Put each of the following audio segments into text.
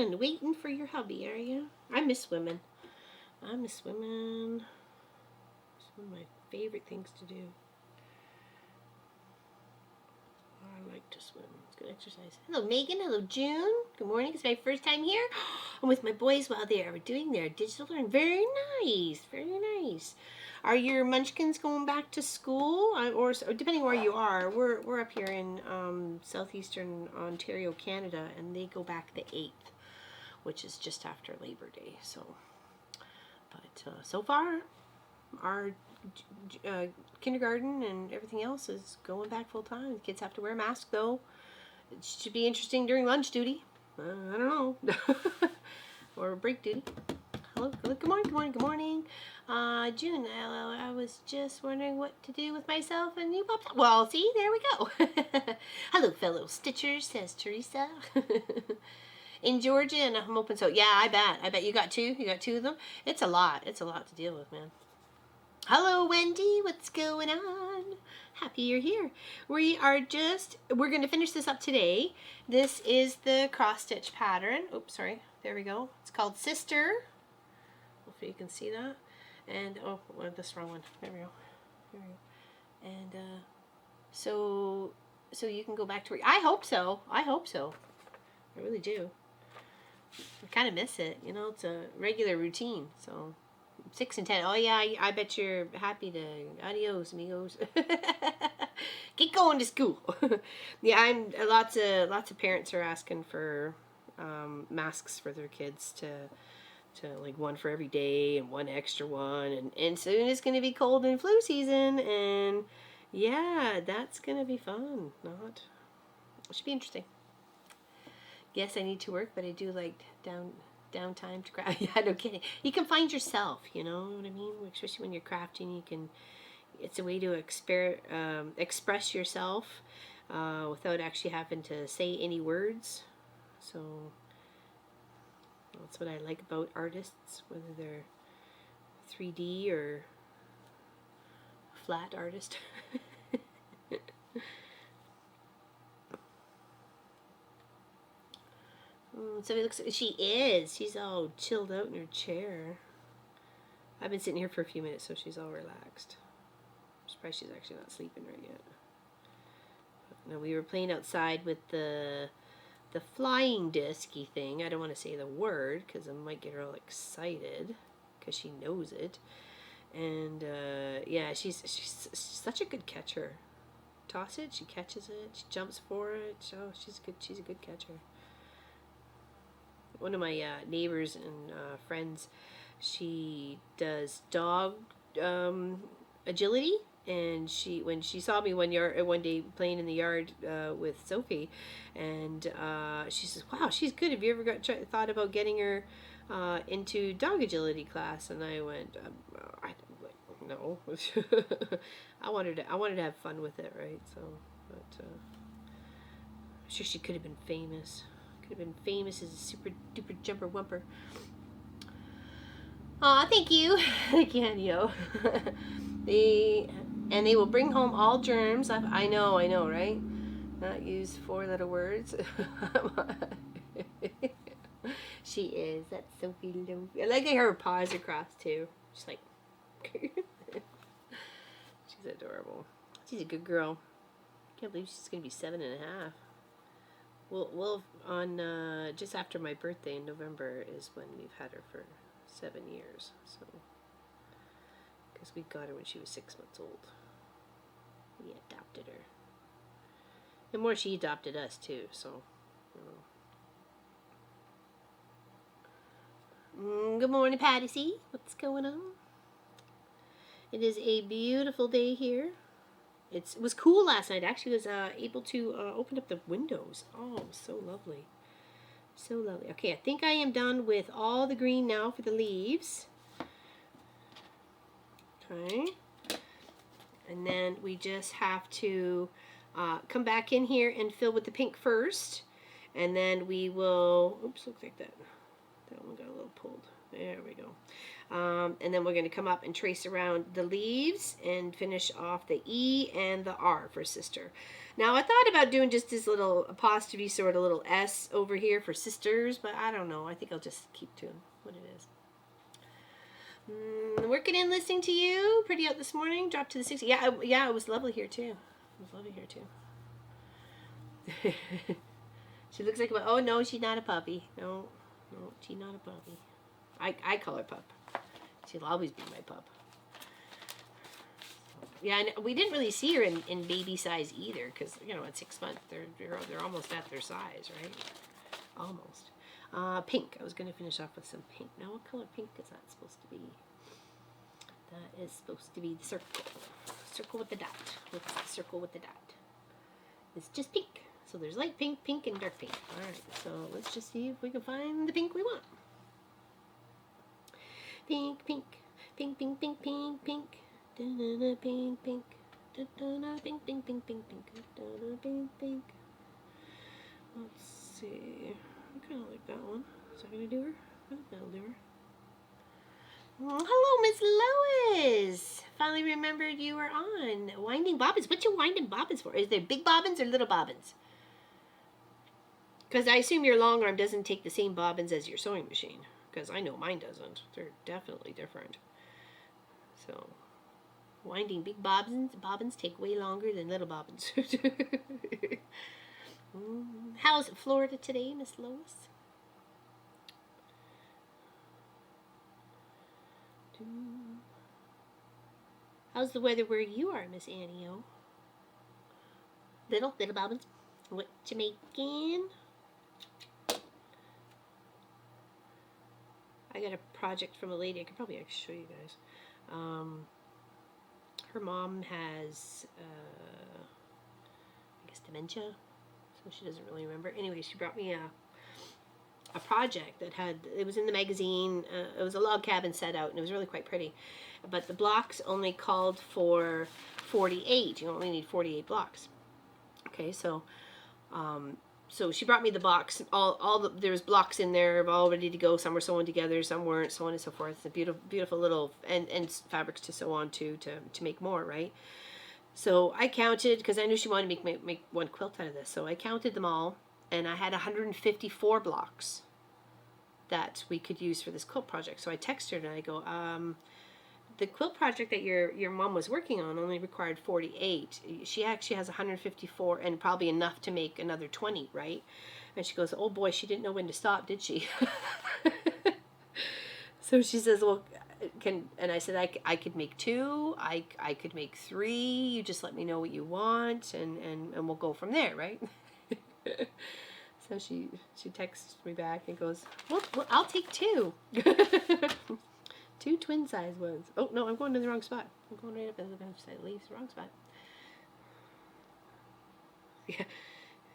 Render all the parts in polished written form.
on? Waiting for your hubby, are you? I miss swimming. I miss swimming. It's one of my favorite things to do. I like to swim. It's good exercise. Hello, Megan. Hello, June. Good morning. It's my first time here. I'm with my boys while they are doing their digital learning. Very nice. Very nice. Are your munchkins going back to school? Or depending where you are, we're up here in southeastern Ontario, Canada, and they go back the 8th, which is just after Labor Day. So, but so far, our kindergarten and everything else is going back full time. The kids have to wear a mask though. It should be interesting during lunch duty. I don't know. Or break duty. Hello, good morning, good morning, good morning. June, I was just wondering what to do with myself and you popped up. Well, see, there we go. Hello, fellow Stitchers, says Teresa. In Georgia, and I'm hoping so. Yeah, I bet you got two. You got two of them. It's a lot. It's a lot to deal with, man. Hello, Wendy. What's going on? Happy you're here. We're going to finish this up today. This is the cross stitch pattern. Oops, sorry. There we go. It's called Sister. Hopefully you can see that. And, oh, this wrong one. There we go. There we go. And, so you can go back to work. I hope so. I hope so. I really do. I kind of miss it. You know, it's a regular routine, so... 6 and 10. Oh yeah, I bet you're happy to. Adios, amigos. Get going to school. Yeah, I'm. Lots of parents are asking for masks for their kids to like one for every day and one extra one, and soon it's gonna be cold and flu season, and yeah, that's gonna be fun. Not. It should be interesting. Yes, I need to work, but I do like downtime to craft. Yeah, no kidding. You can find yourself, you know what I mean? Especially when you're crafting, you can. It's a way to express yourself without actually having to say any words. So that's what I like about artists, whether they're 3D or flat artist. So it looks. She's all chilled out in her chair. I've been sitting here for a few minutes, so she's all relaxed. I'm surprised she's actually not sleeping right yet. Now we were playing outside with the flying disky thing. I don't want to say the word because I might get her all excited because she knows it. And yeah, she's such a good catcher. Toss it, she catches it. She jumps for it. Oh, she's good. She's a good catcher. One of my neighbors and friends, she does dog agility, and when she saw me one day playing in the yard with Sophie, and she says, "Wow, she's good. Have you ever thought about getting her into dog agility class?" And I went, "No." I wanted to have fun with it, right? So, but I'm sure she could have been famous. Could have been famous as a super duper jumper wumper. Aw, thank you. Thank you, Anio. They will bring home all germs. I know, right? Not use 4-letter words. She is. That's Sophie Lowe. I like her paws across too. She's like she's adorable. She's a good girl. Can't believe she's gonna be 7.5. We'll on just after my birthday in November is when we've had her for 7 years. So, because we got her when she was 6 months old, we adopted her. And more, she adopted us too. So, good morning, Patty C. What's going on? It is a beautiful day here. It was cool last night. Actually, was able to open up the windows. Oh, it was so lovely. So lovely. Okay, I think I am done with all the green now for the leaves. Okay. And then we just have to come back in here and fill with the pink first. And then we will, oops, looks like that That one got a little pulled. There we go. And then we're going to come up and trace around the leaves and finish off the E and the R for sister. Now, I thought about doing just this little apostrophe sort of little S over here for sisters, but I don't know. I think I'll just keep doing what it is. Working and listening to you. Pretty out this morning. Dropped to the 60. Yeah, it was lovely here too. It was lovely here too. She looks like a, oh no, she's not a puppy. No, she's not a puppy. I call her pup. She'll always be my pup. Yeah, and we didn't really see her in baby size either, because you know at 6 months they're almost at their size, right? Almost. Pink. I was going to finish off with some pink. Now, what color pink is that supposed to be? That is supposed to be the circle. Circle with the dot. What's the circle with the dot? It's just pink. So there's light pink, pink, and dark pink. All right. So let's just see if we can find the pink we want. Pink, pink, pink, pink, pink, pink, pink. Da-da-da, pink, pink. Da-da-da, pink, pink, pink, pink, pink. Da-da-da, pink, pink. Let's see. I kind of like that one. Is that going to do her? I think that'll do her. Oh, hello, Miss Lois. Finally remembered you were on. Winding bobbins. What you winding bobbins for? Is there big bobbins or little bobbins? Because I assume your long arm doesn't take the same bobbins as your sewing machine. Because I know mine doesn't. They're definitely different. So, winding big bobbins take way longer than little bobbins. How's Florida today, Miss Lois? How's the weather where you are, Miss Annie-O? Little bobbins. What you making? I got a project from a lady. I could probably actually show you guys. Her mom has, I guess, dementia, so she doesn't really remember. Anyway, she brought me a project that had, it was in the magazine. It was a log cabin set out, and it was really quite pretty. But the blocks only called for 48. You only need 48 blocks. Okay, so so she brought me the box. There was blocks in there all ready to go. Some were sewn together, some weren't, so on and so forth. It's a beautiful little and fabrics to sew on to make more, right? So I counted, because I knew she wanted to make one quilt out of this. So I counted them all, and I had 154 blocks that we could use for this quilt project. So I texted her and I go, the quilt project that your mom was working on only required 48. She actually has 154 and probably enough to make another 20, right? And she goes, oh boy, she didn't know when to stop, did she? So she says, well, and I said, I could make 2, I could make 3, you just let me know what you want, and we'll go from there, right? So she texts me back and goes, well, I'll take 2. 2 twin size ones. Oh no, I'm going to the wrong spot. I'm going right up in the side leaves, wrong spot. Yeah,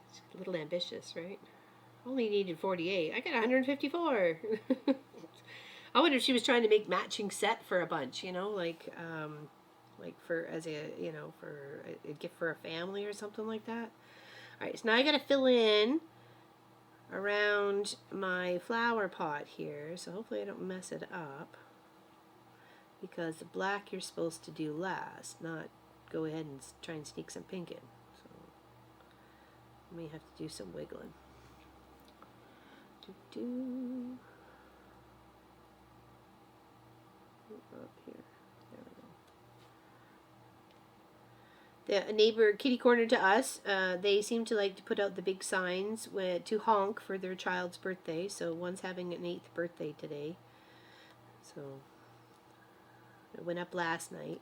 it's a little ambitious, right? Only needed 48. I got 154. I wonder if she was trying to make matching set for a bunch, you know, like for as a, you know, for a gift for a family or something like that. All right, so now I got to fill in around my flower pot here, so hopefully I don't mess it up. Because the black you're supposed to do last, not go ahead and try and sneak some pink in. So I may have to do some wiggling. Up here. There we go. The neighbor kitty corner to us, they seem to like to put out the big signs to honk for their child's birthday. So one's having an 8th birthday today. So it went up last night.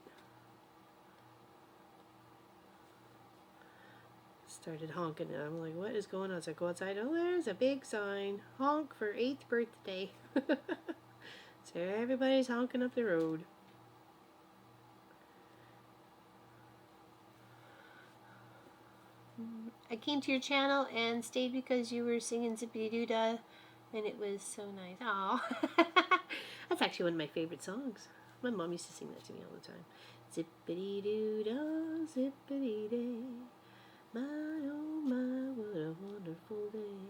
Started honking and I'm like, what is going on? So I go outside. Oh, there's a big sign. Honk for 8th birthday. So everybody's honking up the road. I came to your channel and stayed because you were singing Zippity Doo Dah, and it was so nice. Aw. That's actually one of my favorite songs. My mom used to sing that to me all the time. Zippity doo dah, zippity day. My oh my, what a wonderful day.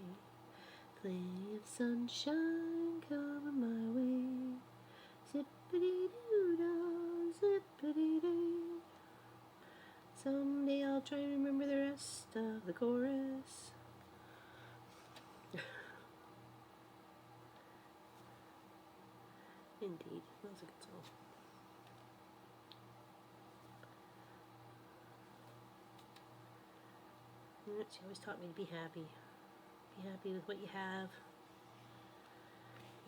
Plenty of sunshine, on my way. Zippity-doo-dah, zippity-doo. Someday I'll try and remember the rest of the chorus. Indeed, that was a good song. She always taught me to be happy. Be happy with what you have.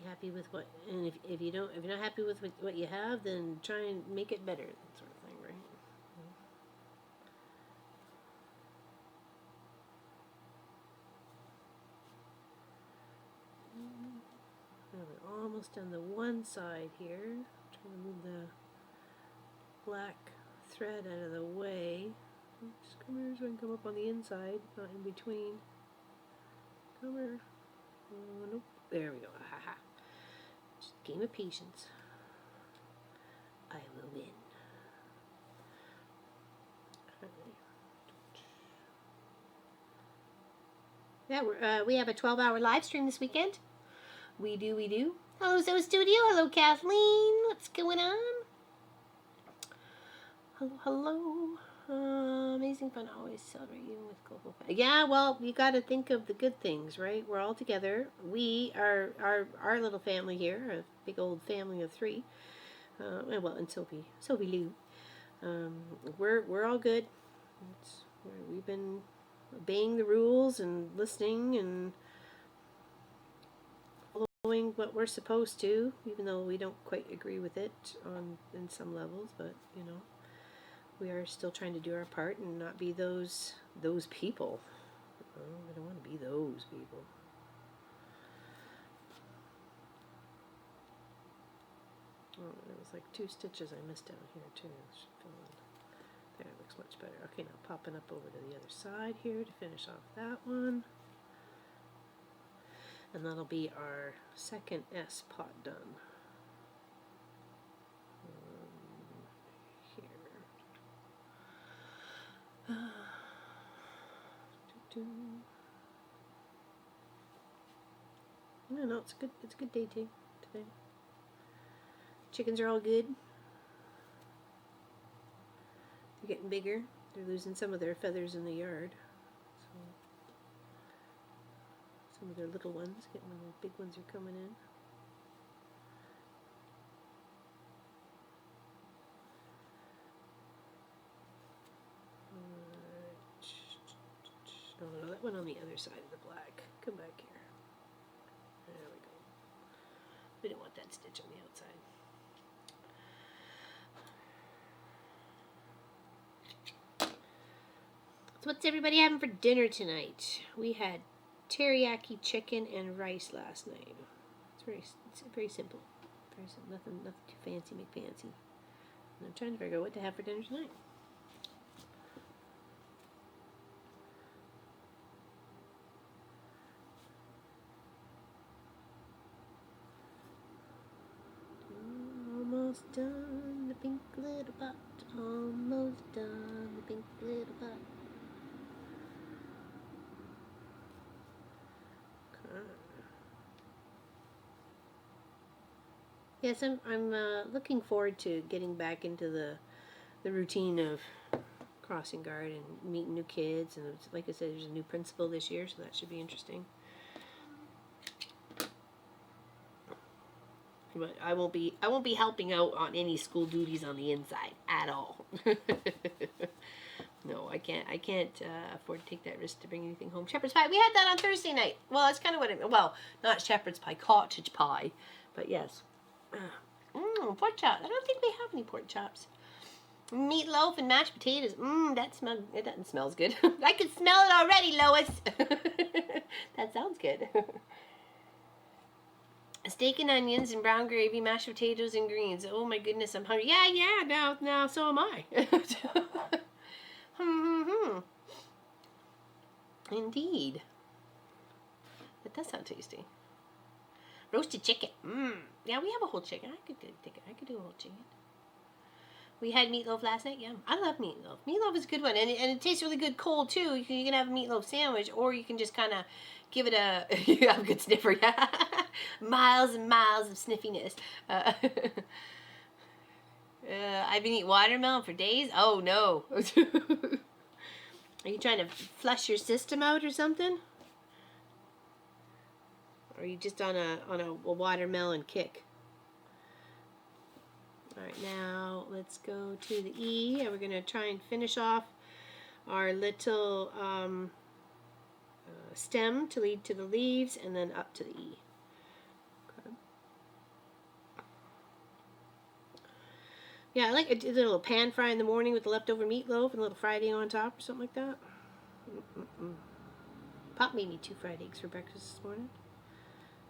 Be happy with what, and if you're not happy with what you have, then try and make it better, that sort of thing, right? Now we're almost on the one side here. I'm trying to move the black thread out of the way. Just come here so I can come up on the inside, not in between. Come here. Oh, nope. There we go. Ha ha. Just a game of patience. I will win. Yeah, we have a 12-hour live stream this weekend. We do. Hello, Zoe Studio. Hello, Kathleen. What's going on? Hello. Amazing fun. Always celebrate you with global. Yeah, well, you got to think of the good things, right? We're all together. We are our little family here, a big old family of 3. Well, and Sophie Lou. We're all good. We've been obeying the rules and listening and following what we're supposed to, even though we don't quite agree with it in some levels. But you know, we are still trying to do our part and not be those people. I don't want to be those people. Oh, there was like 2 stitches I missed down here too. There, it looks much better. Okay, now popping up over to the other side here to finish off that one. And that'll be our second S pot done. Here. No, it's good. It's a good day too today. Chickens are all good. They're getting bigger. They're losing some of their feathers in the yard. So some of their little ones, getting the big ones are coming in. Oh no, that one on the other side of the black. Come back here. There we go. We don't want that stitch on the outside. So what's everybody having for dinner tonight? We had teriyaki chicken and rice last night. It's very simple. Very simple. Nothing too fancy, McFancy. And I'm trying to figure out what to have for dinner tonight. Almost done, the pink little pot. Almost done, the pink little pot. Yes, I'm looking forward to getting back into the routine of crossing guard and meeting new kids. And like I said, there's a new principal this year, so that should be interesting. But I won't be helping out on any school duties on the inside at all. No, I can't afford to take that risk to bring anything home. Shepherd's pie. We had that on Thursday night. Well, that's kind of what it. Well, not shepherd's pie, cottage pie, but yes. Pork chops. I don't think we have any pork chops. Meatloaf and mashed potatoes. That smells good. I can smell it already, Lois. That sounds good. Steak and onions and brown gravy, mashed potatoes and greens. Oh my goodness, I'm hungry. Yeah. Now, so am I. Indeed. That does sound tasty. Roasted chicken. Yeah, we have a whole chicken. I could do a whole chicken. We had meatloaf last night. Yeah, I love meatloaf. Meatloaf is a good one, and it tastes really good cold too. You can have a meatloaf sandwich, or you can just kind of give it a you have a good sniffer. Yeah, miles and miles of sniffiness. I've been eating watermelon for days. Oh no. Are you trying to flush your system out or something? Or are you just on a watermelon kick? All right, now let's go to the E, and we're going to try and finish off our little stem to lead to the leaves, and then up to the E. Okay. Yeah, I like a little pan fry in the morning with the leftover meatloaf and a little fried egg on top or something like that. Pop made me 2 fried eggs for breakfast this morning.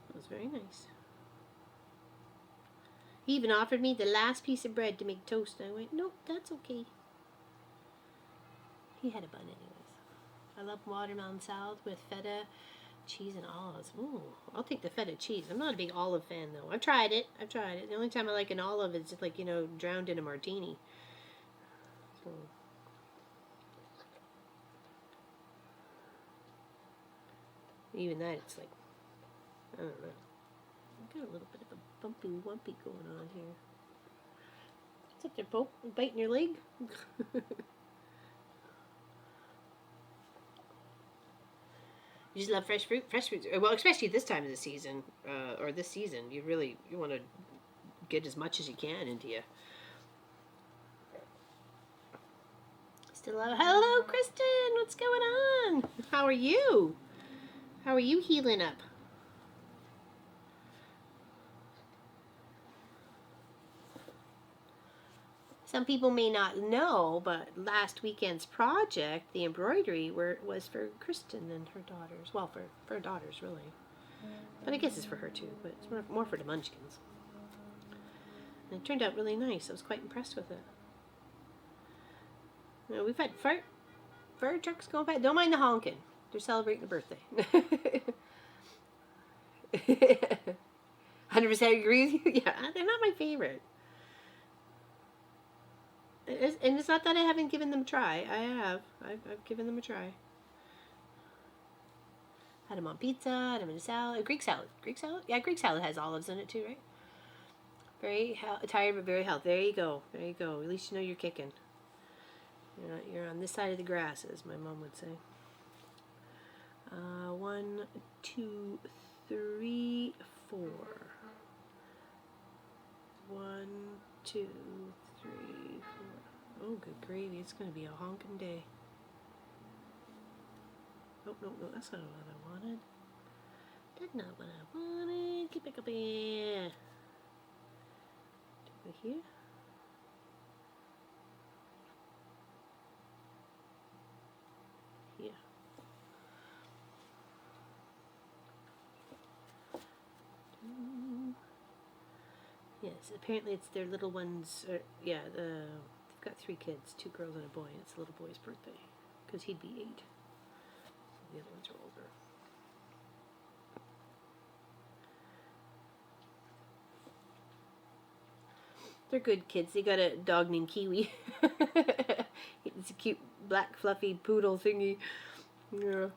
It was very nice. He even offered me the last piece of bread to make toast, and I went, nope, that's okay. He had a bun anyways. I love watermelon salad with feta, cheese, and olives. Ooh, I'll take the feta cheese. I'm not a big olive fan, though. I've tried it. The only time I like an olive is just like, drowned in a martini. So. Even that, it's like, I don't know. I've got a little bit of a bumpy wumpy going on here. What's up there, Pope? Biting your leg? You just love fresh fruit? Fresh fruit. Well, especially this time of the season, or this season. You want to get as much as you can into you. Still love. Hello, Kristen. What's going on? How are you? How are you healing up? Some people may not know, but last weekend's project, the embroidery, was for Kristen and her daughters. Well, for her daughters, really. But I guess it's for her too, but it's more for the munchkins. And it turned out really nice. I was quite impressed with it. We've had fire trucks going by. Don't mind the honking. They're celebrating a birthday. 100% agree with you? Yeah, they're not my favorite. And it's not that I haven't given them a try. I have. I've given them a try. Had them on pizza, had them in a salad. Greek salad. Greek salad? Yeah, Greek salad has olives in it too, right? Very tired but very healthy. There you go. There you go. At least you know you're kicking. You're on this side of the grass, as my mom would say. 1, 2, 3, 4. 1, 2, 3, 4. Oh, good gravy. It's going to be a honking day. Oh, no, that's not what I wanted. That's not what I wanted. Get back up here. Over here. Here. Yes, apparently it's their little ones. Yeah, they've got 3 kids, 2 girls and a boy. It's the little boy's birthday, because he'd be 8. So the other ones are older. They're good kids. They got a dog named Kiwi. It's a cute black fluffy poodle thingy. Yeah.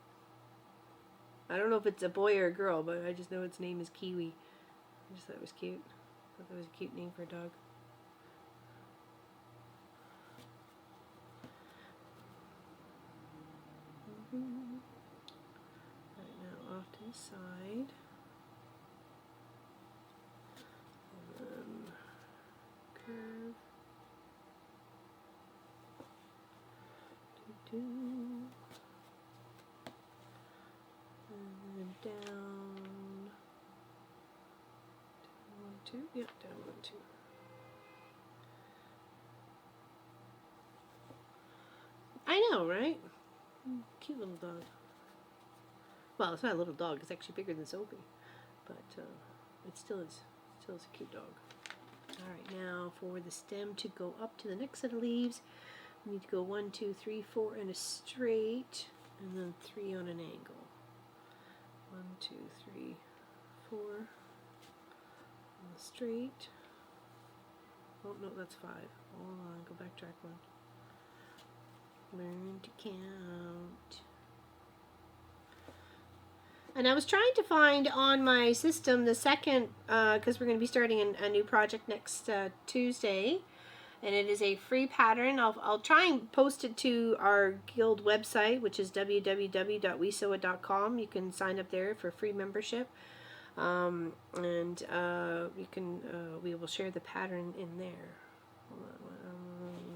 I don't know if it's a boy or a girl, but I just know its name is Kiwi. I just thought it was cute. I thought that was a cute name for a dog. Right now, off to the side. And then curve. And then down. 1, 2. Yep, down 1, 2. I know, right? Cute little dog. Well, it's not a little dog. It's actually bigger than Sophie, but it still is a cute dog. All right, now for the stem to go up to the next set of leaves, we need to go 1, 2, 3, 4 in a straight, and then 3 on an angle. 1, 2, 3, 4 on the straight, Oh, no, that's 5. Hold on, go back track 1. Learn to count. And I was trying to find on my system the second, because we're going to be starting a new project next Tuesday. And it is a free pattern. I'll try and post it to our guild website, which is www.wesew.com. You can sign up there for free membership. And you can, we will share the pattern in there. Hold on,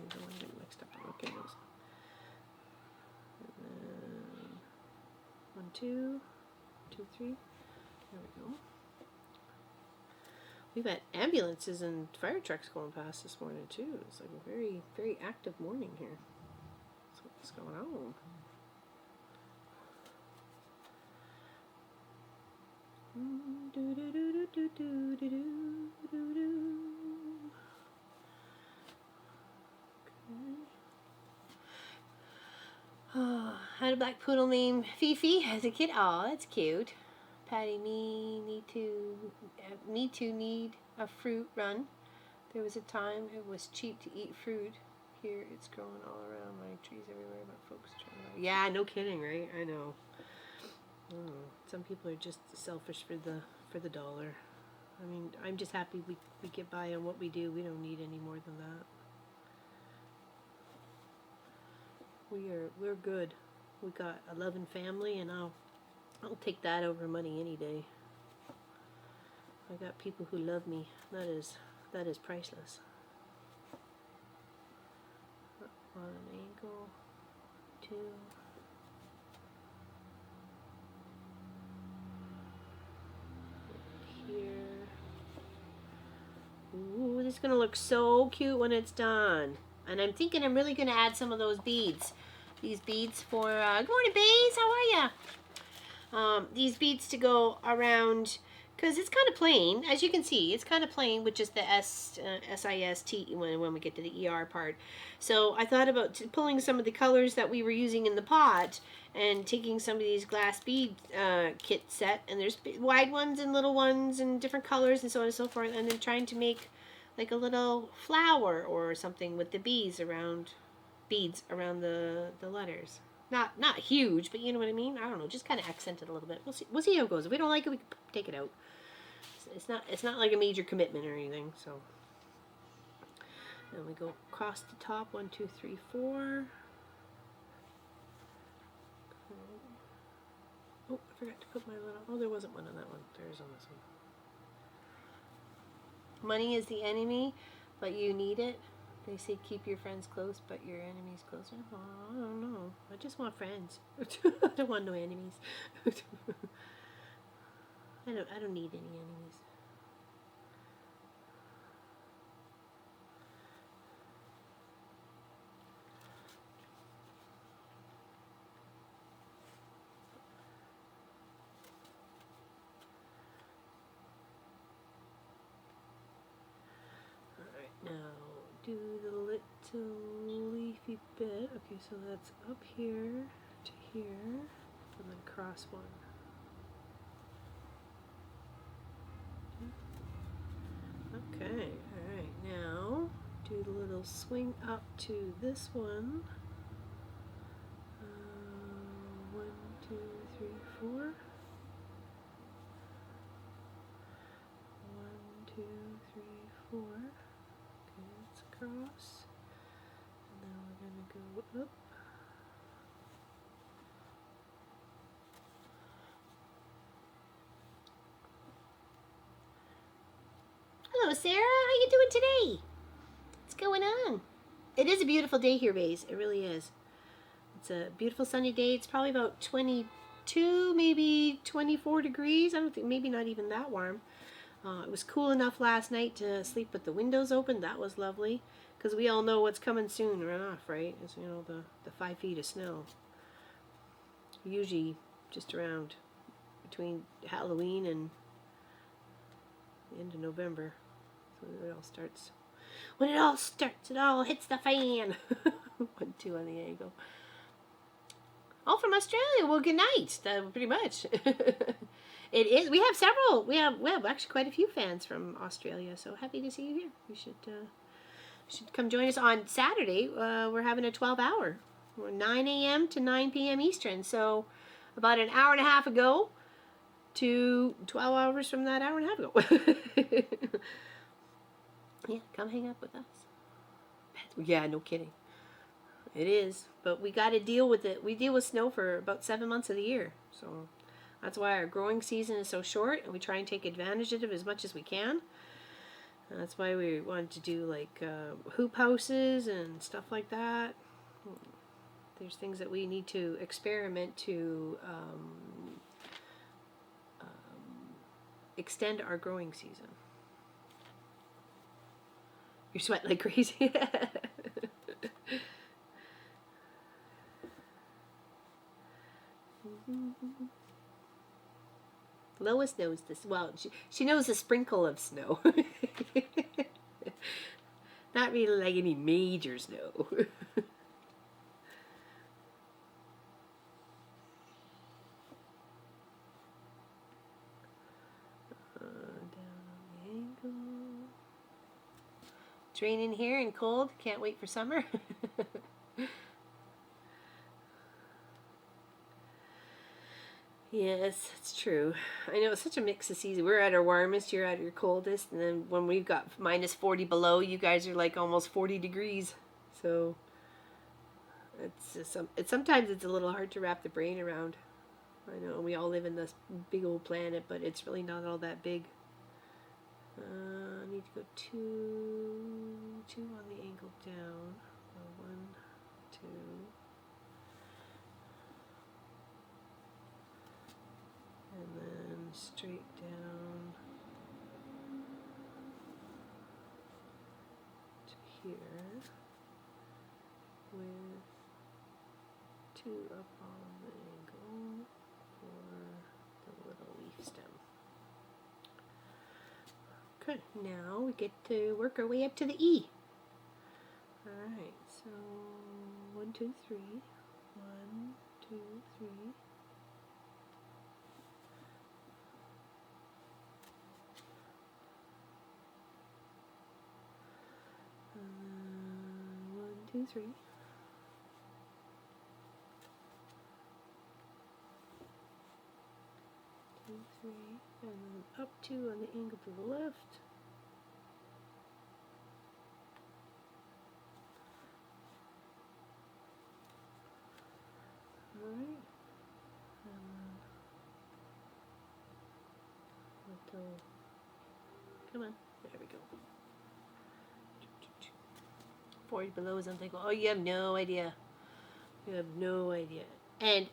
don't want to get mixed up. Okay, those. And then 1, 2, 2, 3. There we go. We've had ambulances and fire trucks going past this morning too. It's like a very, very active morning here. So what's going on? Oh, had a black poodle named Fifi as a kid. Oh, that's cute. Patty, need a fruit run. There was a time it was cheap to eat fruit. Here it's growing all around, like trees everywhere, but folks trying to... Yeah, no kidding, right? I know. Some people are just selfish for the dollar. I mean, I'm just happy we get by on what we do. We don't need any more than that. We're good. We got a loving family, and I'll take that over money any day. I got people who love me. That is priceless. On an angle, 2. Here. Ooh, this is gonna look so cute when it's done. And I'm thinking I'm really gonna add some of those beads. These beads for good morning, Bays. How are ya? These beads to go around, because it's kind of plain, as you can see. It's kind of plain with just the S-I-S-T when we get to the ER part. So I thought about pulling some of the colors that we were using in the pot and taking some of these glass bead kit set, and there's wide ones and little ones and different colors and so on and so forth, and then trying to make like a little flower or something with the beads around the letters. Not huge, but you know what I mean. I don't know, just kind of accent it a little bit. We'll see how it goes. If we don't like it, we can take it out. It's not like a major commitment or anything. So, and we go across the top. 1, 2, 3, 4. Oh, I forgot to put my little. Oh, there wasn't one on that one. There's on this one. Money is the enemy, but you need it. They say keep your friends close, but your enemies closer. Oh, I don't know. I just want friends. I don't want no enemies. I don't need any enemies. All right, now do the little leafy bit. Okay, so that's up here to here, and then cross one. Okay, alright, now do the little swing up to this one. 1, 2, 3, 4. 1, 2, 3, 4. Okay, let's cross. And then we're going to go up. Hello, Sarah. How you doing today? What's going on? It is a beautiful day here, Bays. It really is. It's a beautiful sunny day. It's probably about 22, maybe 24 degrees. I don't think, maybe not even that warm. It was cool enough last night to sleep with the windows open. That was lovely. Because we all know what's coming soon, runoff, right? It's, you know, the 5 feet of snow. Usually just around between Halloween and the end of November. So it all starts. When it all starts, it all hits the fan. 1, 2 on the angle. All from Australia. Well, good night. Pretty much. It is. We have several. We have actually quite a few fans from Australia. So happy to see you here. We should should come join us on Saturday. We're having a 12-hour. We're 9 a.m. to 9 p.m. Eastern. So about an hour and a half ago to 12 hours from that hour and a half ago. Yeah, come hang out with us. Yeah, no kidding. It is. But we got to deal with it. We deal with snow for about 7 months of the year. So that's why our growing season is so short, and we try and take advantage of it as much as we can. And that's why we wanted to do like hoop houses and stuff like that. There's things that we need to experiment to extend our growing season. You're sweating like crazy. Lois knows this. Well, she knows a sprinkle of snow. Not really like any major snow. It's raining here and cold. Can't wait for summer. Yes, it's true. I know it's such a mix of seasons. We're at our warmest, you're at your coldest, and then when we've got minus 40 below, you guys are like almost 40 degrees. So it's just sometimes it's a little hard to wrap the brain around. I know we all live in this big old planet, but it's really not all that big. I need to go two on the angle down. 1, 2. And then straight down to here with 2 up on the angle for the little leaf stem. Okay, now we get to work our way up to the E. Alright, so 1, 2, 3. 1, 2, 3. One, two, 3. 2, 3, and then up 2 on the angle to the left. Alright. Come on. There we go. 40 below is unthinkable. Oh, you have no idea. You have no idea. And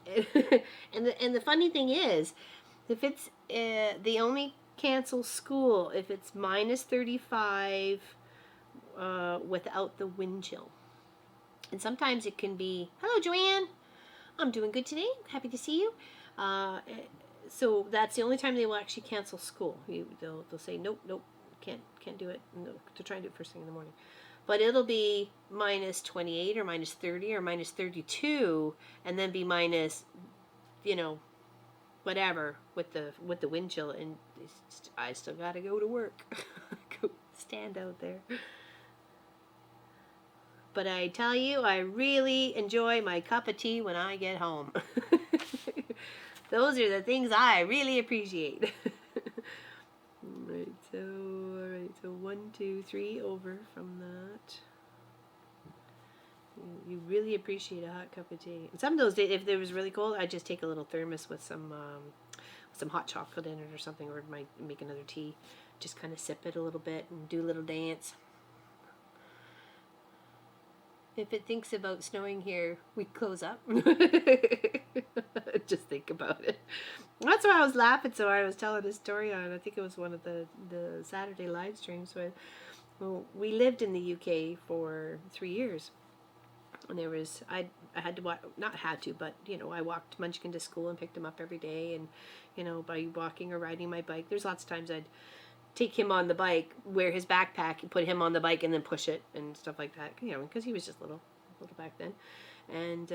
and the funny thing is, if it's they only cancel school if it's minus 35 without the wind chill. And sometimes it can be, hello Joanne, I'm doing good today. Happy to see you. So that's the only time they will actually cancel school. They'll say nope, can't do it. No, to try and do it first thing in the morning. But it'll be minus 28 or minus 30 or minus 32, and then be minus, whatever with the wind chill, and I still gotta go to work. Go stand out there. But I tell you, I really enjoy my cup of tea when I get home. Those are the things I really appreciate. Alright, so 1, 2, 3 over from that. You really appreciate a hot cup of tea. And some of those days, if it was really cold, I'd just take a little thermos with some hot chocolate in it or something, or might make another tea. Just kind of sip it a little bit and do a little dance. If it thinks about snowing here, we close up. Just think about it. That's why I was laughing. So I was telling a story on, I think it was one of the Saturday live streams. Well, we lived in the UK for 3 years. And there was, I had to walk, not had to, but, I walked Munchkin to school and picked him up every day. And, by walking or riding my bike, there's lots of times I'd take him on the bike, wear his backpack, and put him on the bike, and then push it and stuff like that. Because he was just little back then, and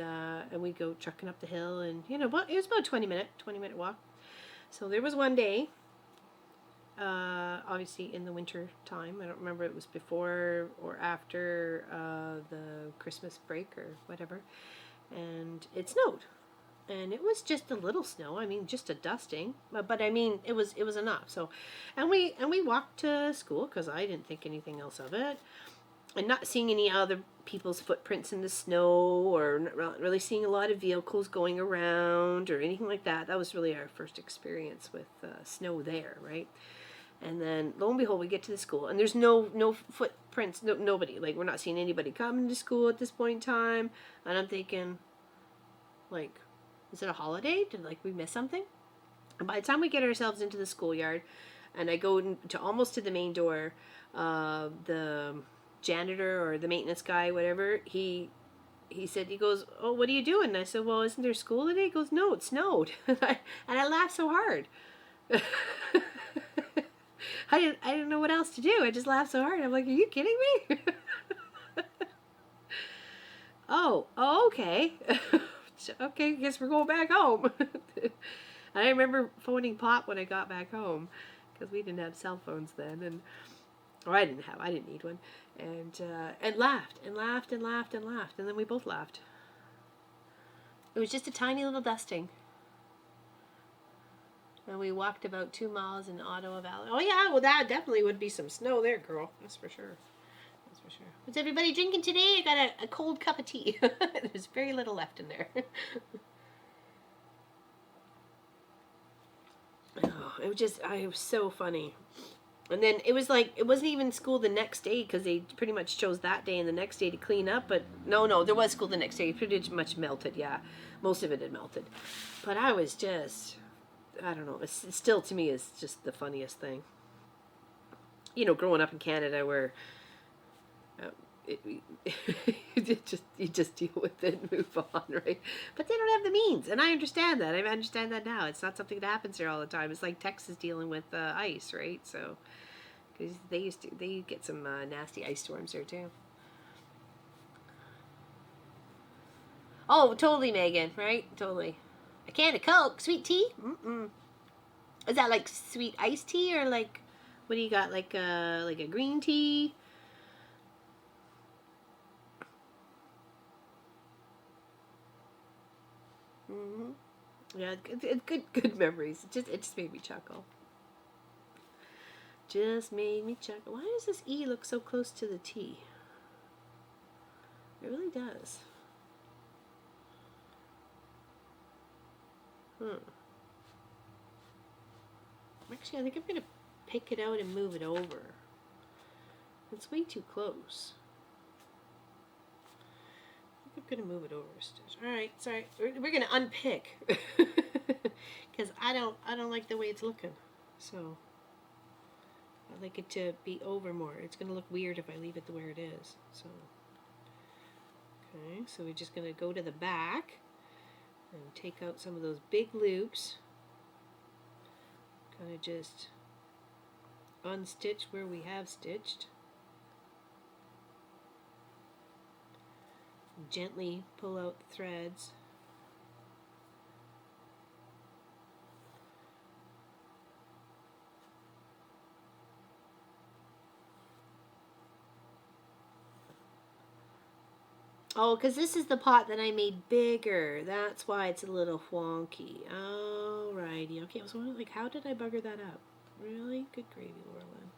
we'd go trucking up the hill, and it was about a 20-minute walk. So there was one day, obviously in the winter time. I don't remember if it was before or after the Christmas break or whatever. And it snowed. And it was just a little snow. I mean, just a dusting, but I mean, it was enough. So, and we walked to school because I didn't think anything else of it, and not seeing any other people's footprints in the snow, or not really seeing a lot of vehicles going around or anything like that. That was really our first experience with snow there, right? And then lo and behold, we get to the school, and there's no footprints, nobody. Like, we're not seeing anybody coming to school at this point in time, and I'm thinking, like, is it a holiday? Did like we miss something? And by the time we get ourselves into the schoolyard, and I go to almost to the main door, the janitor or the maintenance guy, whatever, he said, he goes, "Oh, what are you doing?" And I said, "Well, isn't there school today?" He goes, "No, it snowed." And I laughed so hard. I didn't know what else to do. I just laughed so hard. I'm like, "Are you kidding me?" Oh, okay. Okay, I guess we're going back home. And I remember phoning Pop when I got back home, because we didn't have cell phones then, and or I didn't need one, and laughed and laughed and laughed and laughed, and then we both laughed. It was just a tiny little dusting, and we walked about 2 miles in Ottawa Valley. Oh yeah, well that definitely would be some snow there, girl. That's for sure. That's for sure. What's everybody drinking today? I got a cold cup of tea. There's very little left in there. Oh, it was so funny. And then it was like, it wasn't even school the next day, because they pretty much chose that day and the next day to clean up. But no, there was school the next day. It pretty much melted, yeah. Most of it had melted. But I was just, I don't know. It still, to me, is just the funniest thing. You know, growing up in Canada, where you just deal with it and move on, right? But they don't have the means, and I understand that. I understand that now. It's not something that happens here all the time. It's like Texas dealing with ice, right? So, because they get some nasty ice storms there too. Oh, totally, Megan. Right? Totally. A can of Coke, sweet tea. Is that like sweet iced tea, or like, what do you got? Like a green tea? Yeah, it's good memories. It just made me chuckle. Just made me chuckle. Why does this E look so close to the T? It really does. Actually, I think I'm going to pick it out and move it over. It's way too close. I think I'm going to move it over a stitch. Alright, sorry. We're going to unpick. Because I don't like the way it's looking. So, I'd like it to be over more. It's going to look weird if I leave it the where it is. So, okay, so we're just going to go to the back and take out some of those big loops. Kind of just unstitch where we have stitched. Gently pull out the threads. Oh, because this is the pot that I made bigger. That's why it's a little wonky. Alrighty. Okay, so like, how did I bugger that up? Really? Good gravy, Laurelyn.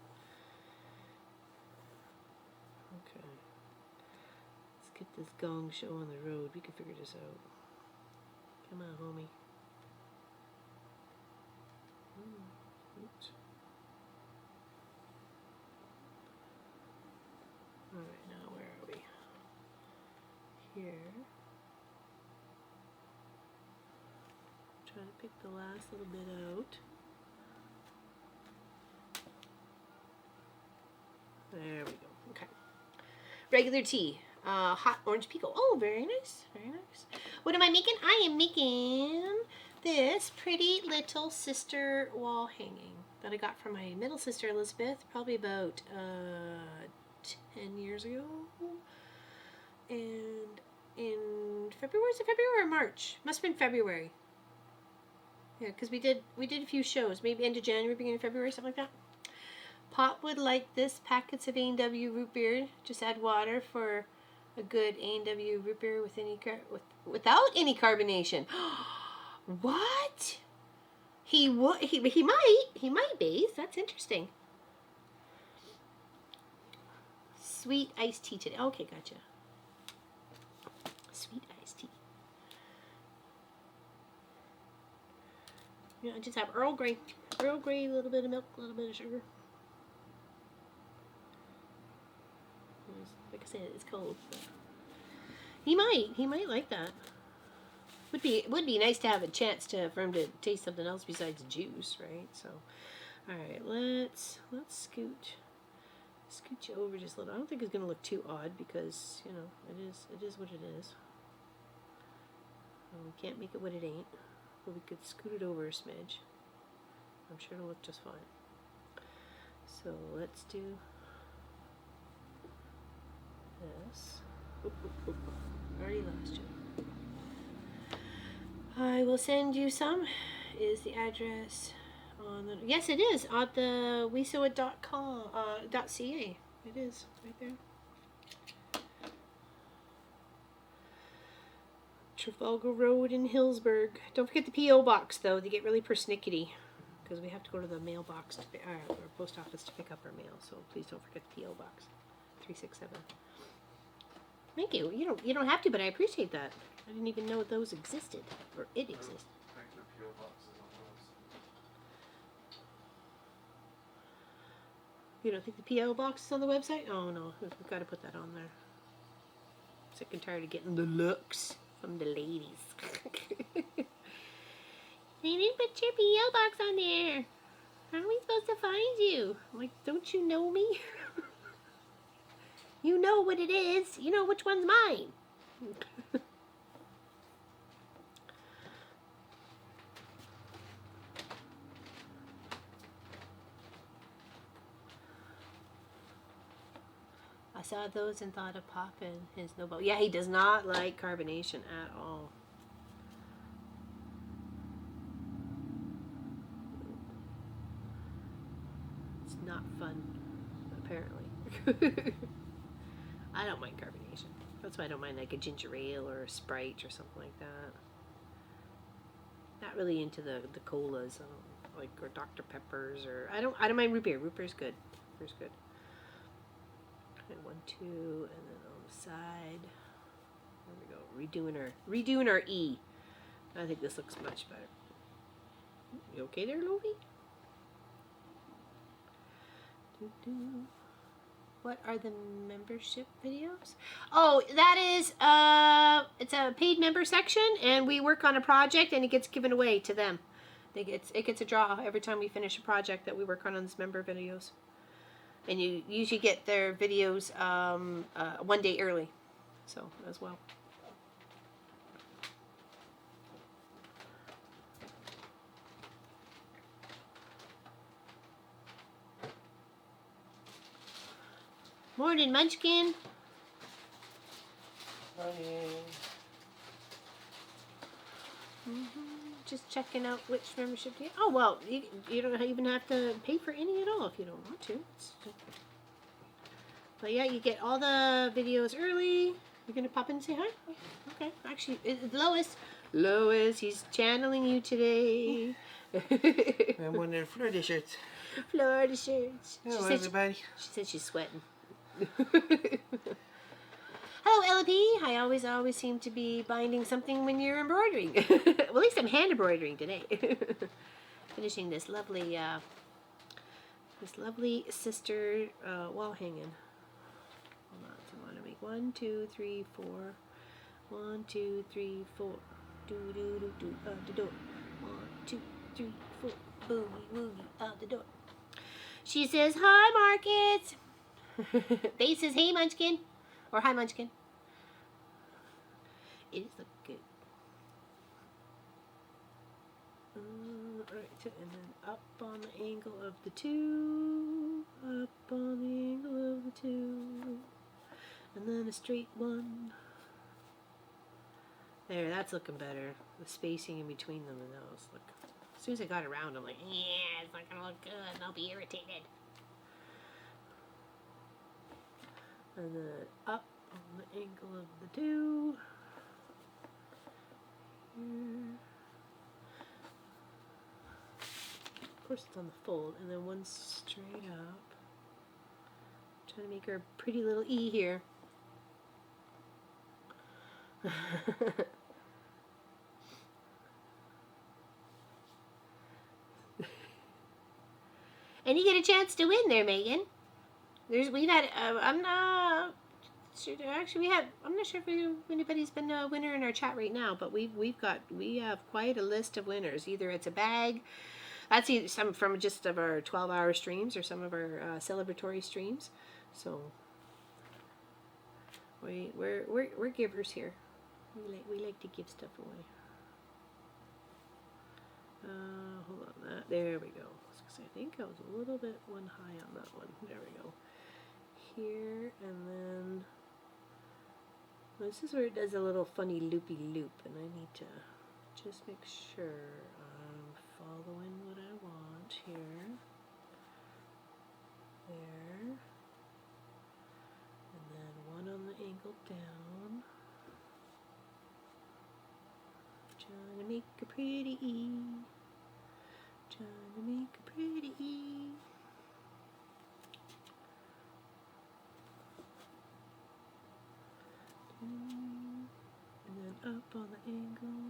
Okay. Let's get this gong show on the road. We can figure this out. Come on, homie. Oops. Alright, now where are we? Here. Try to pick the last little bit out. There we go. Okay. Regular tea. Hot orange pico. Oh, very nice. Very nice. What am I making? I am making this pretty little sister wall hanging that I got from my middle sister Elizabeth, probably about 10 years ago. And in February, is it February or March? Must have been February. Yeah, because we did a few shows, maybe end of January, beginning of February, something like that. Pot would like this. Packets of A&W root beer. Just add water for a good A&W root beer with without any carbonation. What? He might base. That's interesting. Sweet iced tea today. Okay, gotcha. Sweet iced tea. Yeah, I just have Earl Grey. Earl Grey, a little bit of milk, a little bit of sugar. Like I said, it's cold. He might like that. Would be nice to have a chance for him to taste something else besides juice, right? So, all right, let's scoot you over just a little. I don't think it's gonna look too odd because you know it is what it is. We can't make it what it ain't, but we could scoot it over a smidge. I'm sure it'll look just fine. So let's do this. Oop, oop, oop. Already lost you. I will send you some. Is the address on the... Yes, it is on the wesew.com .ca. It is right there. Trafalgar Road in Hillsburg. Don't forget the P.O. box though. They get really persnickety because we have to go to the mailbox or post office to pick up our mail. So please don't forget the P.O. box 367. Thank you. You don't have to, but I appreciate that. I didn't even know those existed, or it existed. You don't think the P.O. box is on the website? Oh no, we've got to put that on there. Sick and tired of getting the looks from the ladies. They didn't put your P.O. box on there. How are we supposed to find you? I'm like, don't you know me? You know what it is. You know which one's mine. I saw those and thought of popping his Nobel. Yeah, he does not like carbonation at all. It's not fun, apparently. I don't mind carbonation. That's why I don't mind like a ginger ale or a Sprite or something like that. Not really into the colas, like or Dr. Peppers or I don't mind root beer. Root beer's good. Root beer's good. And 1, 2, and then on the side. There we go. Redoing our E. I think this looks much better. You okay there, Lovie? What are the membership videos? Oh, that is it's a paid member section, and we work on a project, and it gets given away to them. It gets a draw every time we finish a project that we work on these member videos. And you usually get their videos 1 day early, so as well. Morning, Munchkin. Morning. Just checking out which membership you... Oh, well, you don't even have to pay for any at all if you don't want to. But yeah, you get all the videos early. You're going to pop in and say hi? Okay. Actually, Lois. Lois, he's channeling you today. I'm one of the Florida shirts. Florida shirts. Hello, everybody. She said she's sweating. Hello, LP. I always seem to be binding something when you're embroidering. Well, at least I'm hand embroidering today. Finishing this lovely sister wall hanging. Hold on, so I want to make 1, 2, 3, 4. 1, 2, 3, 4. Do do do do out the door. 1, 2, 3, 4. Boogie woogie out the door. She says, "Hi, Markets." They says, "Hey, Munchkin," or "Hi, Munchkin." It is looking good. Alright, and then up on the angle of the 2. Up on the angle of the 2. And then a straight 1. There, that's looking better. The spacing in between them and those. Look. As soon as I got around, I'm like, yeah, it's not going to look good. I'll be irritated. And then up on the angle of the 2. Here. Of course it's on the fold, and then one straight up. Trying to make her a pretty little E here. And you get a chance to win there, Megan. We've had I'm not sure. Actually, I'm not sure if anybody's been a winner in our chat right now, but we have quite a list of winners. Either it's a bag. That's either some from just of our 12-hour streams or some of our celebratory streams. So we're givers here. We like to give stuff away. Hold on, there we go. I think I was a little bit one high on that one. There we go. Here, and then this is where it does a little funny loopy loop, and I need to just make sure I'm following what I want here. There. And then one on the angle down. Trying to make a pretty E. Trying to make a pretty E. And then up on the angle.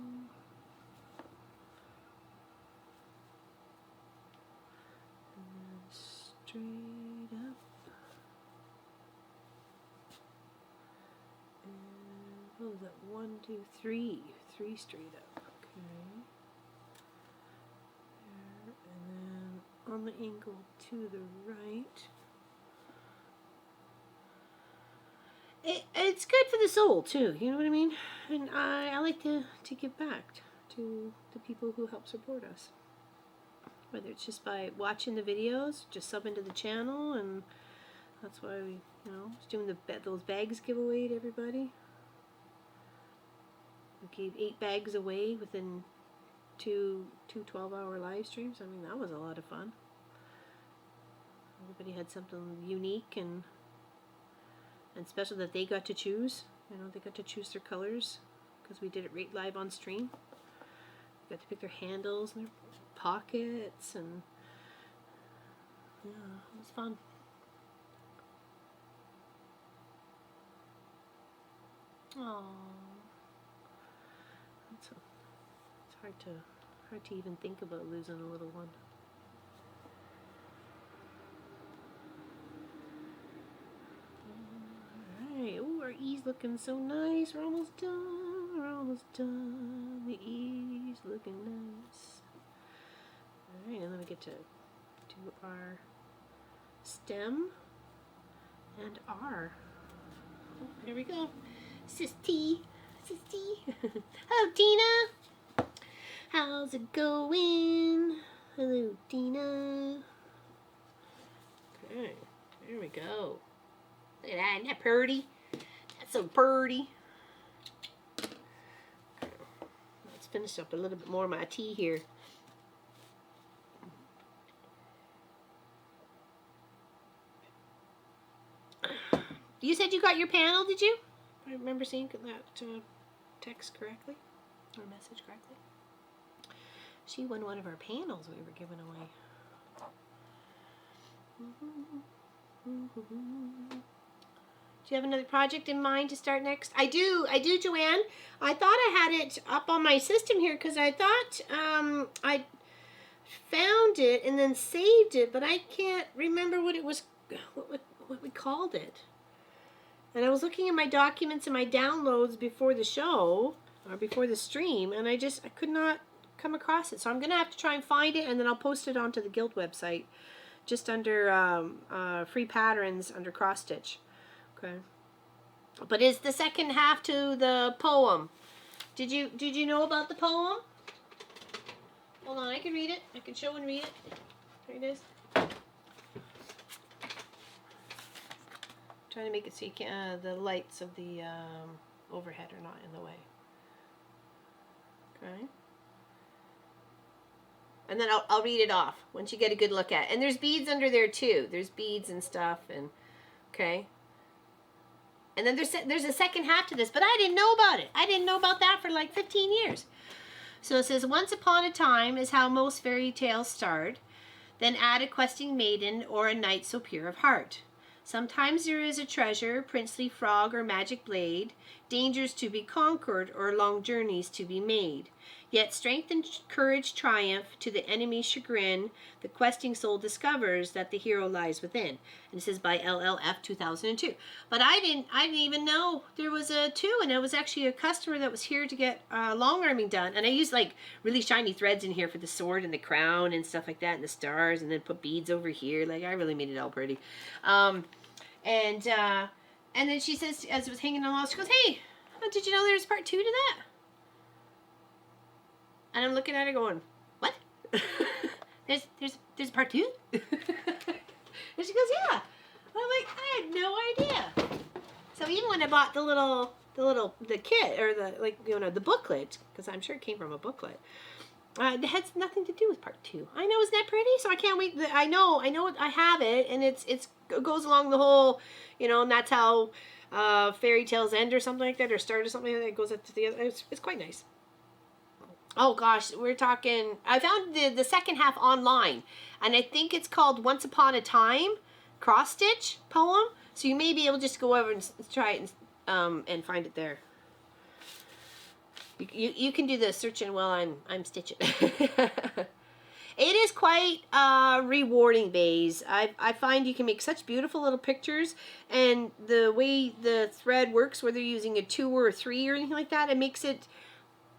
And then straight up. And what was that? 1, 2, 3. 3 straight up. Okay. And then on the angle to the right. It's good for the soul too, you know what I mean? And I like to give back to the people who help support us. Whether it's just by watching the videos, just subbing to the channel, and that's why we, was doing those bags giveaway to everybody. We gave 8 bags away within two 12-hour live streams. I mean, that was a lot of fun. Everybody had something unique and special that they got to choose. They got to choose their colors because we did it right live on stream. They got to pick their handles and their pockets, and yeah, it was fun. Oh, it's hard to even think about losing a little one. Oh, our E's looking so nice. We're almost done. We're almost done. The E's looking nice. Alright, and then we get to do our stem and R. Oh, there we go. Sis T. Sis T. Hello, Tina. How's it going? Hello, Tina. Okay, there we go. Look at that, isn't that pretty? That's so pretty. Okay. Let's finish up a little bit more of my tea here. You said you got your panel, did you? I remember seeing that text correctly, or message correctly. She won one of our panels we were giving away. Do you have another project in mind to start next? I do, Joanne. I thought I had it up on my system here because I thought I found it and then saved it, but I can't remember what it was, what we called it. And I was looking at my documents and my downloads before the show, or before the stream, and I could not come across it. So I'm going to have to try and find it, and then I'll post it onto the Guild website, just under free patterns under cross stitch. Okay. But it's the second half to the poem. Did you know about the poem? Hold on, I can read it. I can show and read it. There it is. Trying to make it so you can the lights of the overhead are not in the way. Okay. And then I'll read it off once you get a good look at it. And there's beads under there too. There's beads and stuff, and okay. And then there's a second half to this, but I didn't know about it. I didn't know about that for like 15 years. So it says, once upon a time is how most fairy tales start. Then add a questing maiden or a knight so pure of heart. Sometimes there is a treasure, princely frog or magic blade, dangers to be conquered or long journeys to be made. Yet strength and courage triumph to the enemy's chagrin. The questing soul discovers that the hero lies within. And this is by LLF 2002. But I didn't even know there was a 2, and it was actually a customer that was here to get long arming done. And I used like really shiny threads in here for the sword and the crown and stuff like that, and the stars, and then put beads over here. Like I really made it all pretty. And then she says, as it was hanging on the wall, she goes, "Hey, did you know there's part 2 to that?" And I'm looking at her going, "What? there's part 2?" And she goes, "Yeah." And I'm like, I had no idea. So even when I bought the kit, or the booklet, because I'm sure it came from a booklet, it has nothing to do with part 2. I know, isn't that pretty? So I can't wait. I know I have it, and it goes along the whole, and that's how fairy tales end or something like that, or start or something like that. It goes up to the other. It's quite nice. Oh gosh, we're talking. I found the second half online, and I think it's called "Once Upon a Time" cross stitch poem. So you may be able to just go over and try it and find it there. You can do the searching while I'm stitching. It is quite rewarding, Bays. I find you can make such beautiful little pictures, and the way the thread works, whether you're using a 2 or a 3 or anything like that, it makes it,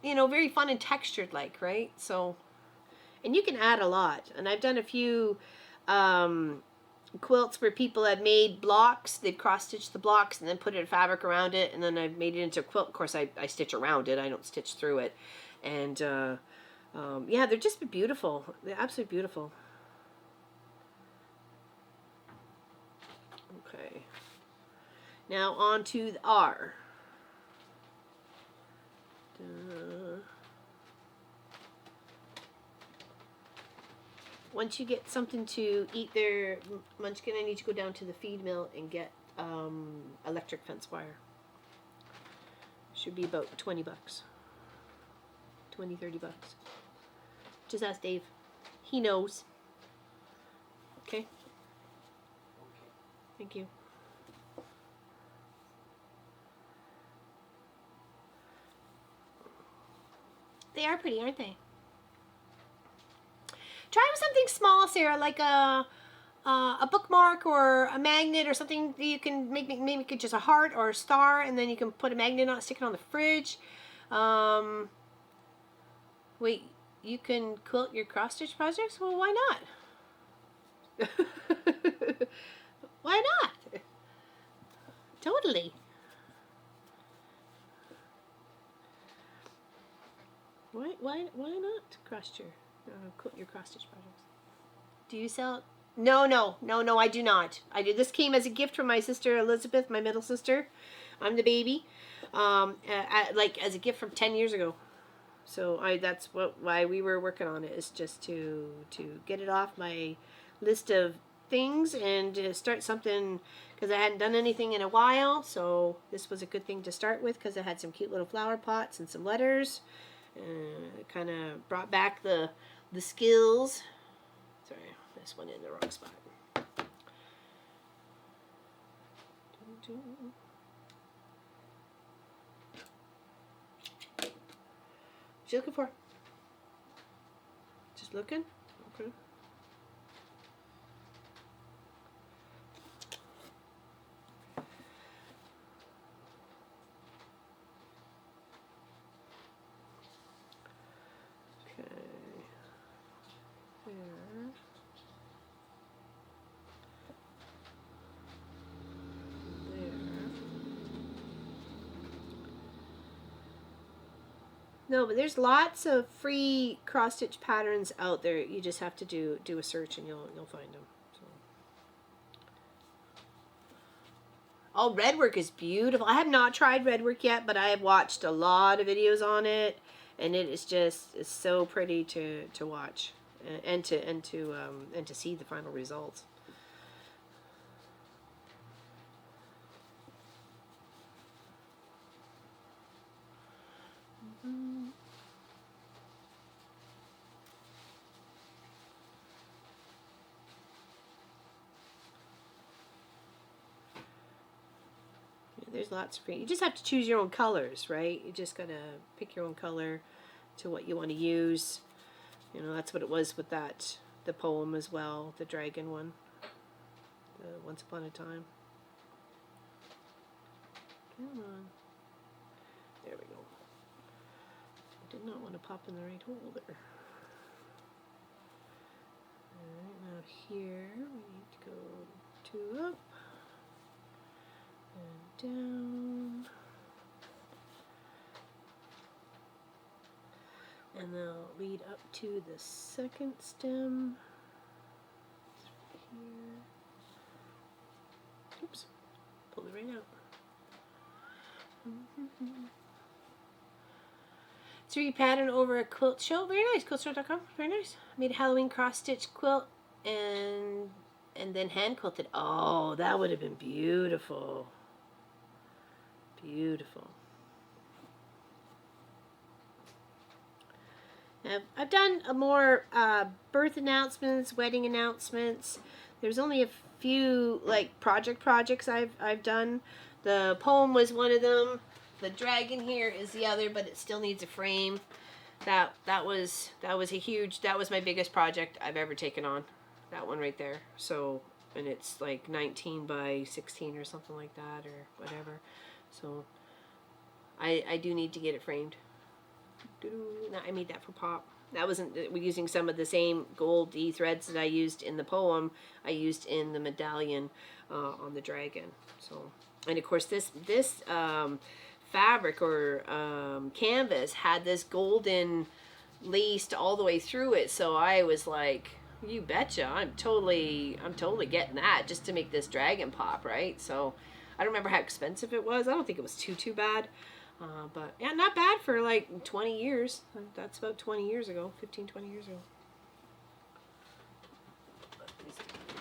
very fun and textured, like, right? So, and you can add a lot. And I've done a few quilts where people have made blocks. They've cross-stitched the blocks and then put a fabric around it, and then I've made it into a quilt. Of course, I stitch around it. I don't stitch through it. And yeah, they're just beautiful. They're absolutely beautiful. Okay. Now on to the R. Once you get something to eat there, Munchkin, I need to go down to the feed mill and get electric fence wire. Should be about 20 bucks. 20, 30 bucks. Just ask Dave. He knows. Okay? Thank you. They are pretty, aren't they? Try with something small, Sarah, like a bookmark or a magnet or something. You can make it just a heart or a star, and then you can put a magnet on it, stick it on the fridge. Wait, you can quilt your cross-stitch projects? Well, why not? Why not? Totally. Why not quilt your cross-stitch projects? Do you sell? No, I do not. I did. This came as a gift from my sister Elizabeth, my middle sister. I'm the baby. Like as a gift from 10 years ago. So that's why we were working on it, is just to get it off my list of things and to start something, because I hadn't done anything in a while. So this was a good thing to start with, because I had some cute little flower pots and some letters. It kind of brought back the skills. Sorry, this one in the wrong spot. What you looking for? Just looking? Okay. No, but there's lots of free cross-stitch patterns out there. You just have to do a search and you'll find them. So. Oh, red work is beautiful. I have not tried red work yet, but I have watched a lot of videos on it, and it is it's so pretty to watch and to see the final results. There's lots for you. You just have to choose your own colors, right? You just gotta pick your own color to what you want to use. You know, that's what it was with that, the poem as well, the dragon one, the Once Upon a Time. Come on. There we go. I did not want to pop in the right hole there. Alright, now here we need to go 2 up and down. And they'll lead up to the second stem. Here. Oops, pulled it right out. 3 pattern over a quilt show. Very nice. Quiltstore.com. Very nice. Made a Halloween cross stitch quilt and then hand quilted. Oh, that would have been beautiful. Beautiful. I've done a more birth announcements, wedding announcements. There's only a few like projects I've done. The poem was one of them. The dragon here is the other, but it still needs a frame. That was my biggest project I've ever taken on. That one right there. So, and it's like 19 by 16 or something like that or whatever. So I do need to get it framed. I made that for Pop. That wasn't, we're using some of the same gold threads that I used in the poem. I used in the medallion on the dragon. So, and of course this fabric or canvas had this golden laced all the way through it. So I was like, you betcha, I'm totally getting that just to make this dragon pop, right? So I don't remember how expensive it was. I don't think it was too bad. But yeah, not bad for like 20 years. That's about 20 years ago, 15, 20 years ago.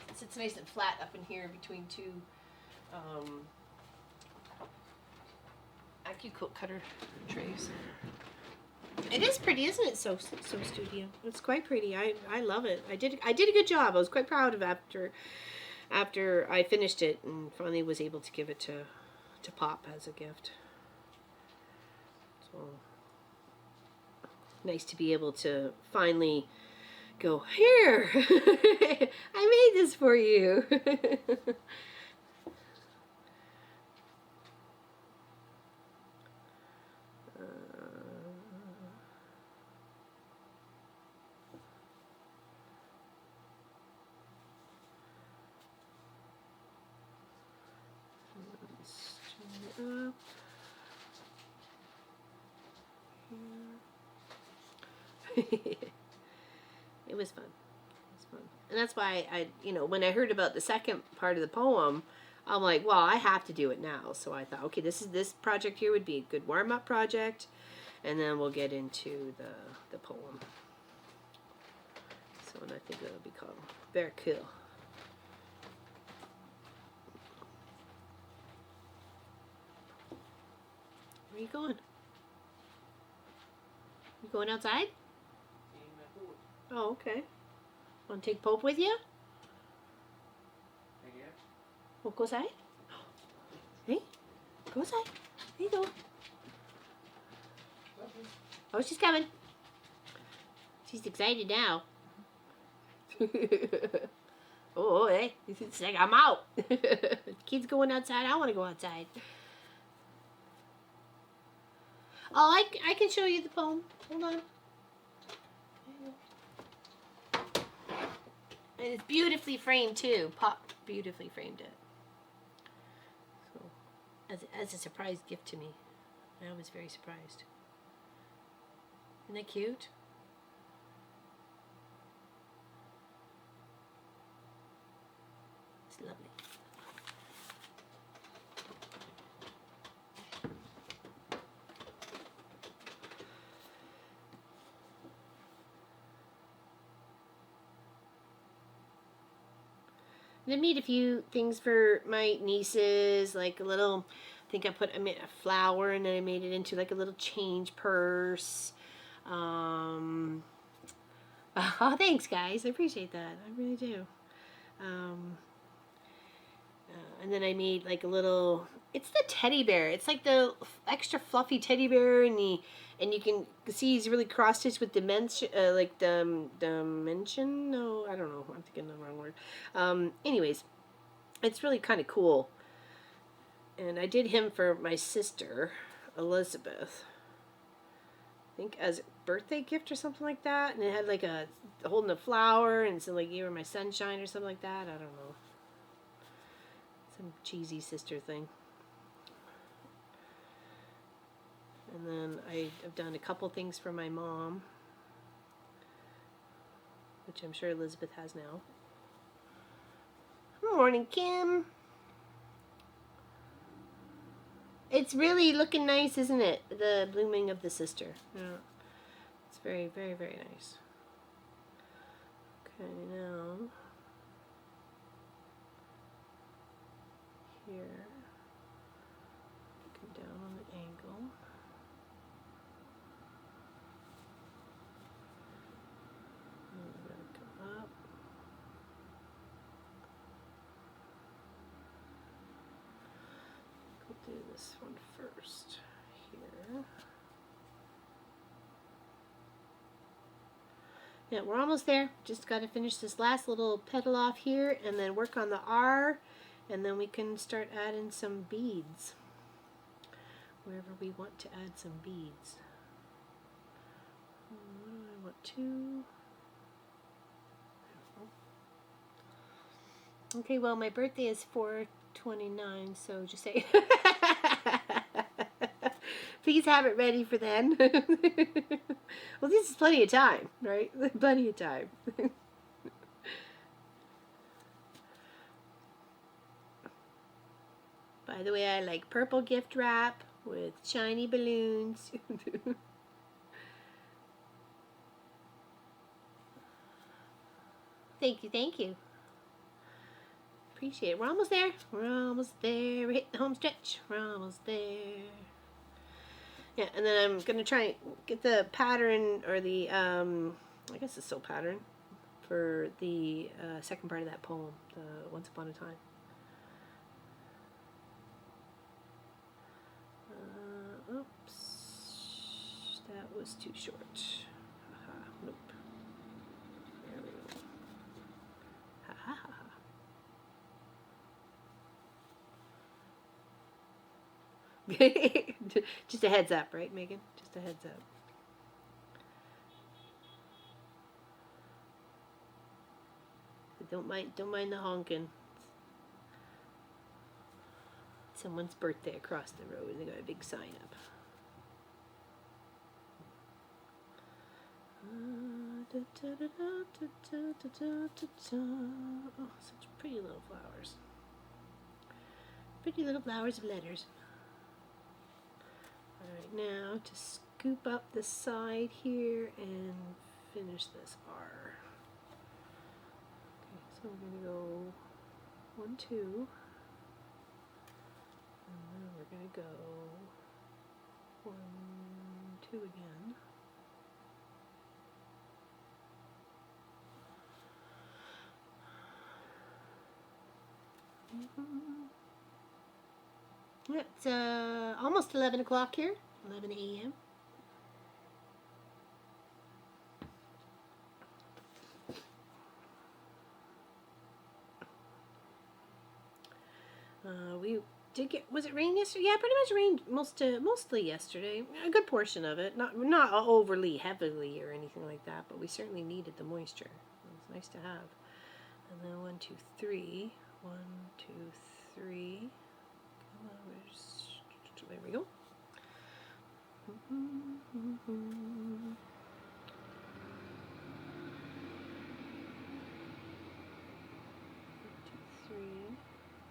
It sits nice and flat up in here between 2 AccuQuilt cutter trays. It is pretty, isn't it? So studio. It's quite pretty. I love it. I did a good job. I was quite proud of after I finished it and finally was able to give it to Pop as a gift. So nice to be able to finally go, here, I made this for you. Up. It was fun. And that's why I, when I heard about the second part of the poem, I'm like, well, I have to do it now. So I thought, okay, this project here would be a good warm-up project, and then we'll get into the poem. So, and I think it'll be called very cool. Where are you going? You going outside? Oh, okay. Want to take Pope with you? Well, go outside. Hey, go outside. There you go. Oh, she's coming. She's excited now. Oh, hey. It's like, I'm out. Kids going outside. I want to go outside. Oh, I can show you the poem. Hold on. And it's beautifully framed too. Pop beautifully framed it. So, as a surprise gift to me. I was very surprised. Isn't that cute? It's lovely. And I made a few things for my nieces, like a little, I made a flower and then I made it into like a little change purse. Oh, thanks guys, I appreciate that, I really do. And then I made like a little It's the teddy bear. It's like the extra fluffy teddy bear, and you can see he's really cross stitched with dimension, like dimension. No, I don't know. I'm thinking the wrong word. Anyways, it's really kind of cool. And I did him for my sister, Elizabeth. I think as a birthday gift or something like that. And it had like a holding a flower, and so like you were my sunshine or something like that. I don't know. Some cheesy sister thing. And then I've done a couple things for my mom, which I'm sure Elizabeth has now. Good morning, Kim. It's really looking nice, isn't it? The blooming of the sister. Yeah. It's very, very, very nice. Okay, now here, come down on the angle. And we're going to come up. We'll do this one first here. Yeah, we're almost there. Just got to finish this last little petal off here and then work on the R, and then we can start adding some beads wherever we want to add some beads. What do I want to? Okay, well, my birthday is 4/29, so just say please have it ready for then. Well, this is plenty of time, right? Plenty of time. By the way, I like purple gift wrap with shiny balloons. Thank you, thank you. Appreciate it. We're almost there. We're almost there. We're hitting the home stretch. We're almost there. Yeah, and then I'm gonna try and get the pattern, or the I guess it's still pattern, for the second part of that poem, the Once Upon a Time. Oops, that was too short. Nope. There we go. Ha ha ha. Just a heads up, right, Megan? Just a heads up. But don't mind the honking. Someone's birthday across the road, and they got a big sign up. Oh, such pretty little flowers. Pretty little flowers of letters. Alright, now to scoop up the side here and finish this R. Okay, so we're going to go 1, 2. And then we're going to go 1, 2 again. It's almost 11 o'clock here, 11 a.m. We did get, was it rain yesterday? Yeah, pretty much rained mostly yesterday. A good portion of it, not overly heavily or anything like that, but we certainly needed the moisture. It was nice to have. And then 1, 2, 3. 1, 2, 3. There we go. 3,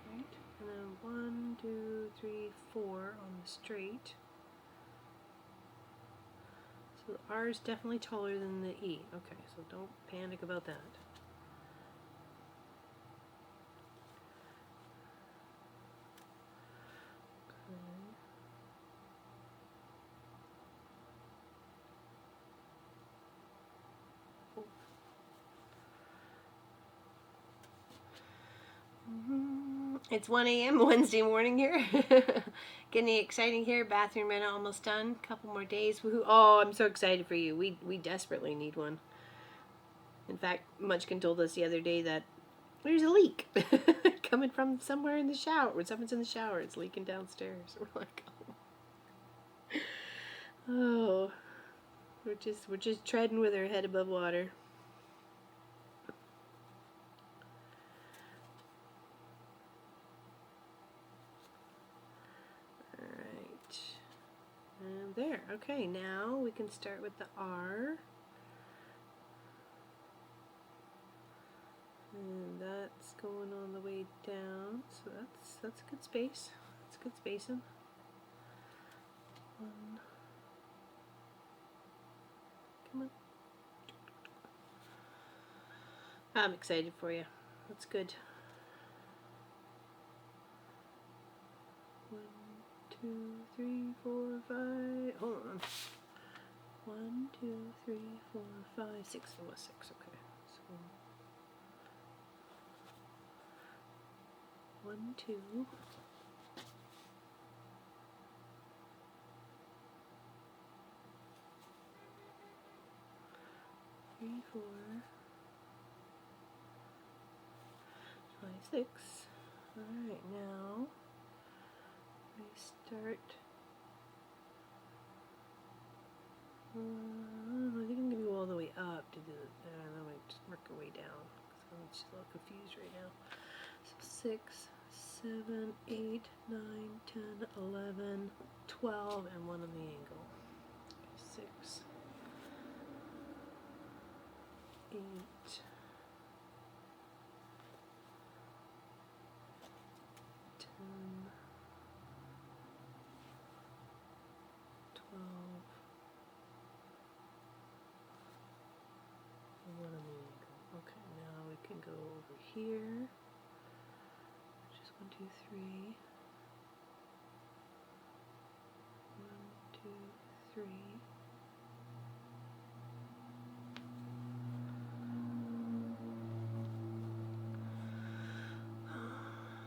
right? And then 1, 2, 3, 4 on the straight. So the R is definitely taller than the E. Okay, so don't panic about that. It's 1 a.m. Wednesday morning here. Getting exciting here. Bathroom reno almost done. Couple more days. Woohoo. Oh, I'm so excited for you. We desperately need one. In fact, Munchkin told us the other day that there's a leak coming from somewhere in the shower. When someone's in the shower, it's leaking downstairs. We're like, oh, we're just treading with our head above water. All right, and there. Okay, now we can start with the R. And that's going on the way down, so that's a good space. That's good spacing. One. Come on. I'm excited for you. That's good. 1, 2, 3, 4, 5. Hold on. 1, 2, 3, 4, 5, 6. Oh, 6. Okay. So 1, 2. 3, 4, 5, 6. Alright, now we start. I think I'm going to go all the way up to do it. And then we just work our way down because I'm just a little confused right now. So 6, 7, 8, 9, 10, 11, 12, and one on the angle. 6, 8, 10, 12, and one on the angle. Okay, now we can go over here. Just 1, 2, 3. 1, 2, 3.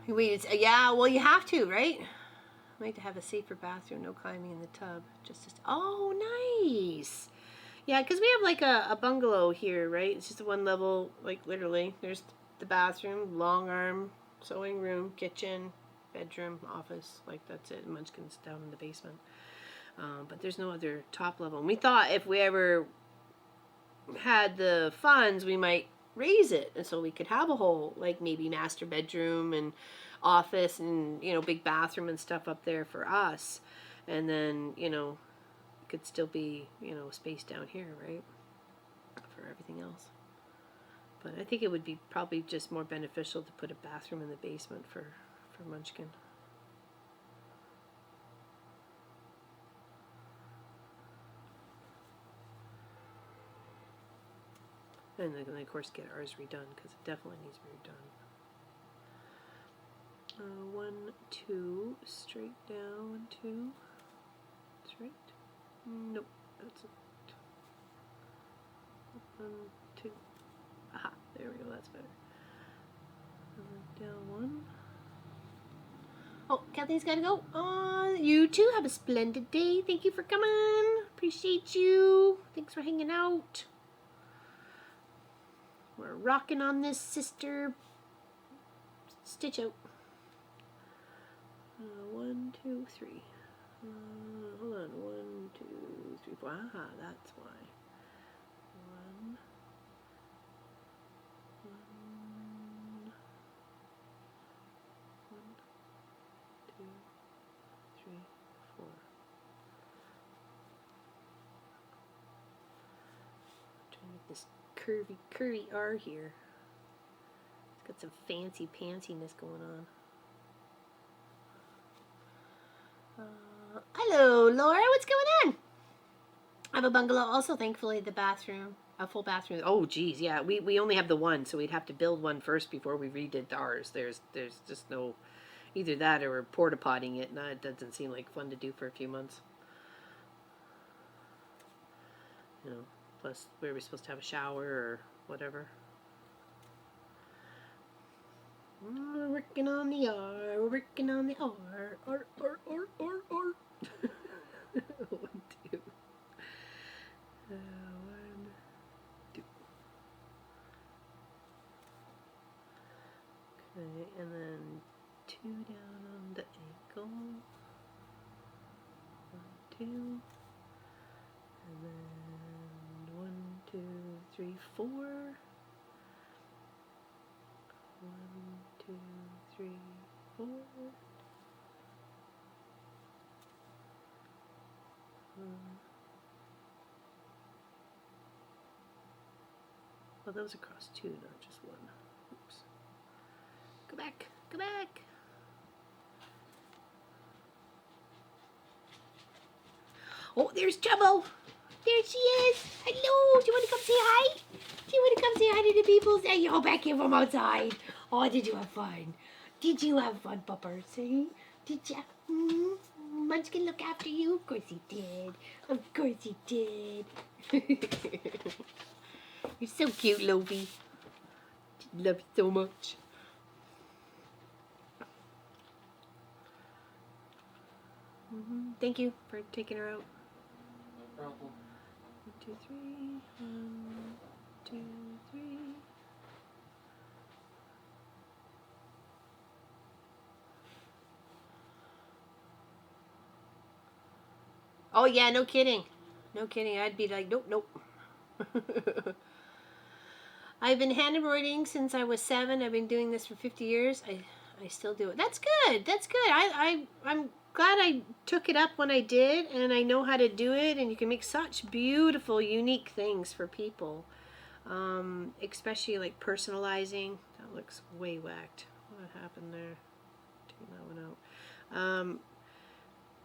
Wait, it's, yeah, well, you have to, right? I like to have a safer bathroom, no climbing in the tub. Oh, nice. Yeah, because we have like a bungalow here, right? It's just a one level, like literally. There's the bathroom, long arm, sewing room, kitchen, bedroom, office. Like that's it. Munchkin's down in the basement. But there's no other top level. And we thought if we ever had the funds, we might raise it, and so we could have a whole, like maybe master bedroom and office and, you know, big bathroom and stuff up there for us. And then, you know, it could still be, you know, space down here, right? For everything else. But I think it would be probably just more beneficial to put a bathroom in the basement for Munchkin. And then, of course, get ours redone, because it definitely needs to be redone. 1, 2, straight down, 1, 2, straight. Nope, that's it. 1, 2. Aha, there we go, that's better. Down 1. Oh, Kathleen's gotta go. You too have a splendid day. Thank you for coming. Appreciate you. Thanks for hanging out. We're rocking on this, sister. Stitch out. 1, 2, 3. Hold on. 1, 2, 3, 4. Aha, that's why. 1, 1, 2, 3, 4. Trying to make this curvy R here. It's got some fancy pantsiness going on. Hello, Laura. What's going on? I have a bungalow also, thankfully, the bathroom, a full bathroom. Oh, geez, yeah. We only have the one, so we'd have to build one first before we redid ours. There's just no, either that or we're porta potting it, and it doesn't seem like fun to do for a few months. You know, plus where we're supposed to have a shower or whatever. We're working on the R. We're working on the R. R, R, R, R, R. 1, 2. 1, 2. Okay, and then 2 down on the ankle. 1, 2. And then 1, 2, 3, 4. 1, 2, 3, 4. Well, that was across 2, not just 1. Oops. Go back. Go back. Oh, there's trouble. There she is. Hello. Do you want to come say hi? Do you want to come say hi to the people? Say, you're back here from outside. Oh, did you have fun? Did you have fun, puppers? Did you? Munchkin look after you? Of course he did. Of course he did. You're so cute, Lovi. Love you so much. Thank you for taking her out. No problem. 1, 2, 3. 1, 2, 3. Oh yeah, no kidding. No kidding. I'd be like, nope, nope. I've been hand embroidering since I was 7. I've been doing this for 50 years. I still do it. That's good. That's good. I'm glad I took it up when I did, and I know how to do it, and you can make such beautiful, unique things for people. Especially like personalizing. That looks way whacked. What happened there? Take that one out.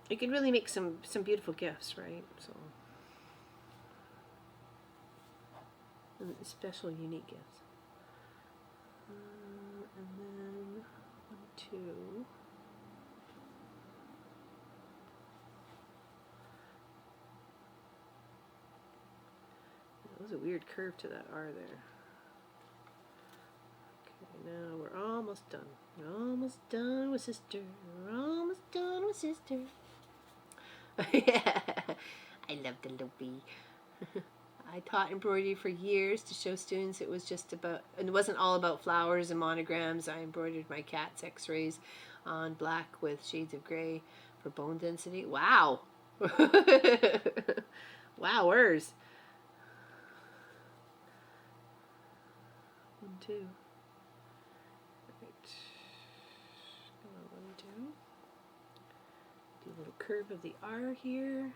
You could really make some beautiful gifts, right? So, and special, unique gifts. And then 1, 2. That was a weird curve to that R there. Okay, now we're almost done. We're almost done with sister. We're almost done with sister. I love the little bee. I taught embroidery for years to show students it was just about, and it wasn't all about flowers and monograms. I embroidered my cat's x-rays on black with shades of gray for bone density. Wow. Wowers. 1, 2. Right. What do we do? Do a little curve of the R here.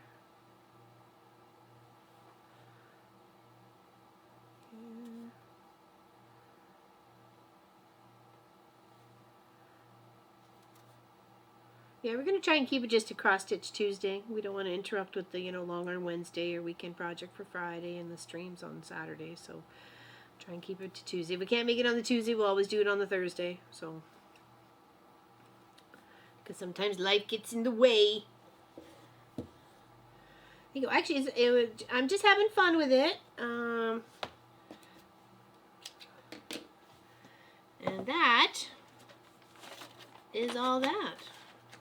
Yeah, we're going to try and keep it just a cross stitch Tuesday. We don't want to interrupt with the, long arm Wednesday or weekend project for Friday and the streams on Saturday. So try and keep it to Tuesday. If we can't make it on the Tuesday, we'll always do it on the Thursday. So, because sometimes life gets in the way. You go. Actually, I'm just having fun with it. And that is all that.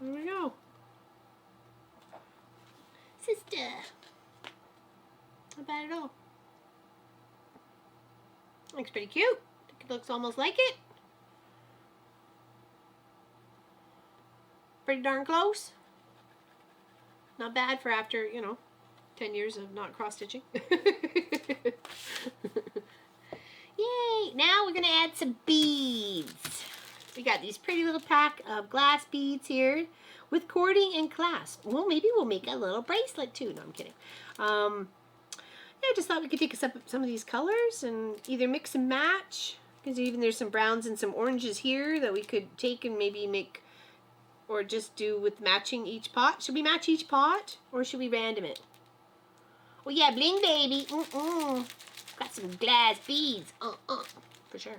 There we go. Sister. Not bad at all. Looks pretty cute. I think it looks almost like it. Pretty darn close. Not bad for after, 10 years of not cross-stitching. Yay! Now we're going to add some beads. We got these pretty little pack of glass beads here with cording and clasp. Well, maybe we'll make a little bracelet too. No, I'm kidding. Yeah, I just thought we could take some of these colors and either mix and match. Because even there's some browns and some oranges here that we could take and maybe make, or just do with matching each pot. Should we match each pot or should we random it? Oh yeah, bling baby. Got some glass beads. For sure.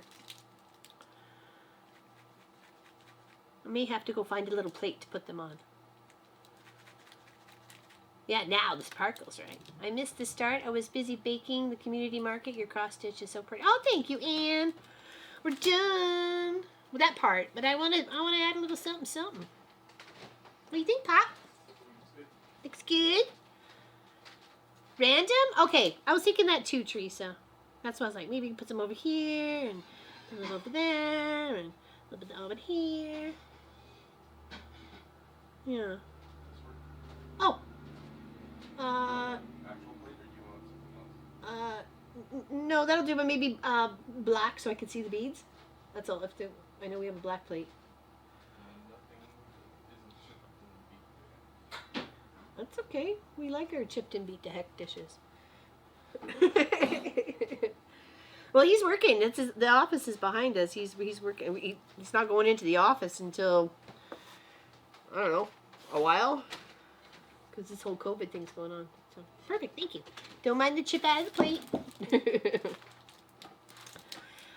I may have to go find a little plate to put them on. Yeah, now the sparkles, right? I missed the start. I was busy baking the community market. Your cross stitch is so pretty. Oh, thank you, Anne. We're done. with that part, but I want to add a little something, something. What do you think, Pop? Looks good. Random? Okay, I was thinking that too, Teresa. That's why I was like, maybe we can put some over here, and a little over there, and a little bit over here. Yeah. Oh. No, that'll do, but maybe black so I can see the beads. That's all. I know we have a black plate. That's okay. We like our chipped and beat to heck dishes. Well, he's working. The office is behind us. He's working. He's not going into the office until, I don't know, a while, because this whole COVID thing's going on. So perfect. Thank you. Don't mind the chip out of the plate.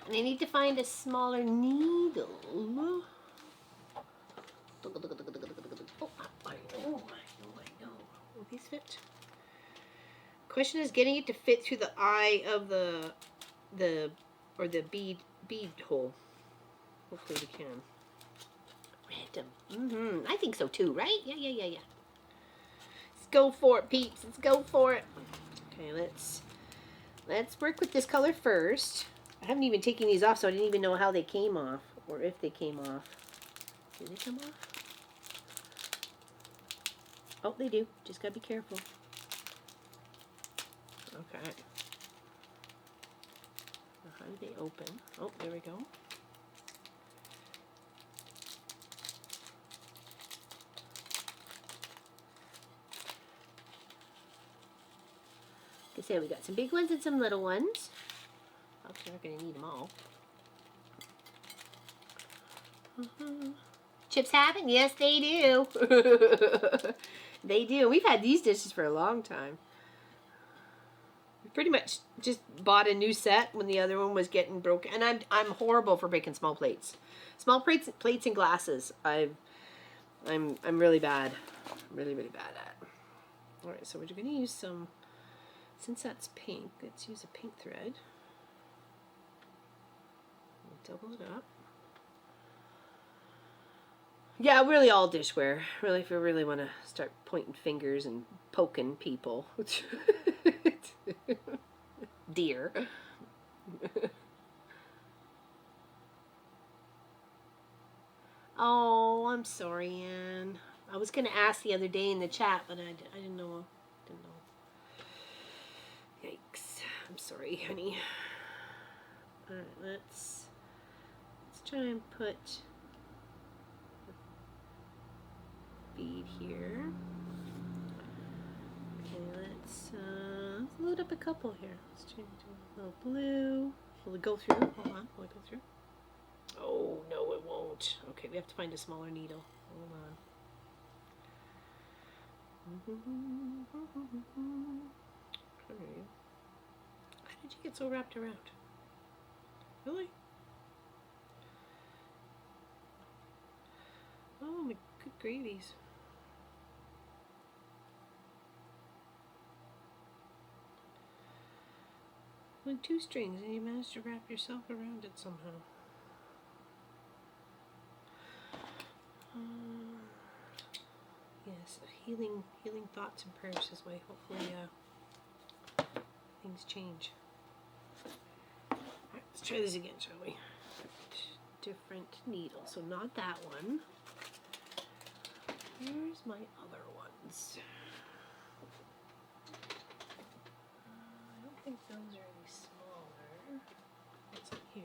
And I need to find a smaller needle. Oh, I know. Will these fit? Question is getting it to fit through the eye of the bead hole. Hopefully we can. Random. I think so too, right? Yeah. Let's go for it, peeps. Let's go for it. Okay, let's work with this color first. I haven't even taken these off, so I didn't even know how they came off, or if they came off. Did they come off? Oh, they do. Just gotta be careful. Okay. How do they open? Oh, there we go. Like I said, we got some big ones and some little ones. Obviously, we're not going to need them all. Chips happen? Yes, they do. They do. We've had these dishes for a long time. We pretty much just bought a new set when the other one was getting broken. And I'm horrible for breaking small plates. Small plates and glasses. I'm really bad. Really bad at. All right, so we're going to use some. Since that's pink, let's use a pink thread. We'll double it up. Yeah, really all dishware. Really, if you really want to start pointing fingers and poking people. Dear. Oh, I'm sorry, Anne. I was going to ask the other day in the chat, but I didn't know. Yikes. I'm sorry, honey. Alright, let's try and put a bead here. Okay, let's load up a couple here. Let's change to a little blue. Will it go through? Hold on, will it go through? Oh, no, it won't. Okay, we have to find a smaller needle. Hold on. Alright. How did you get so wrapped around? Really? Oh my good gravies. With 2 strings and you managed to wrap yourself around it somehow. Yes, healing thoughts and prayers this way. Hopefully things change. Alright, let's try this again, shall we? Different needle. So not that one. Where's my other ones? I don't think those are any smaller. What's up here?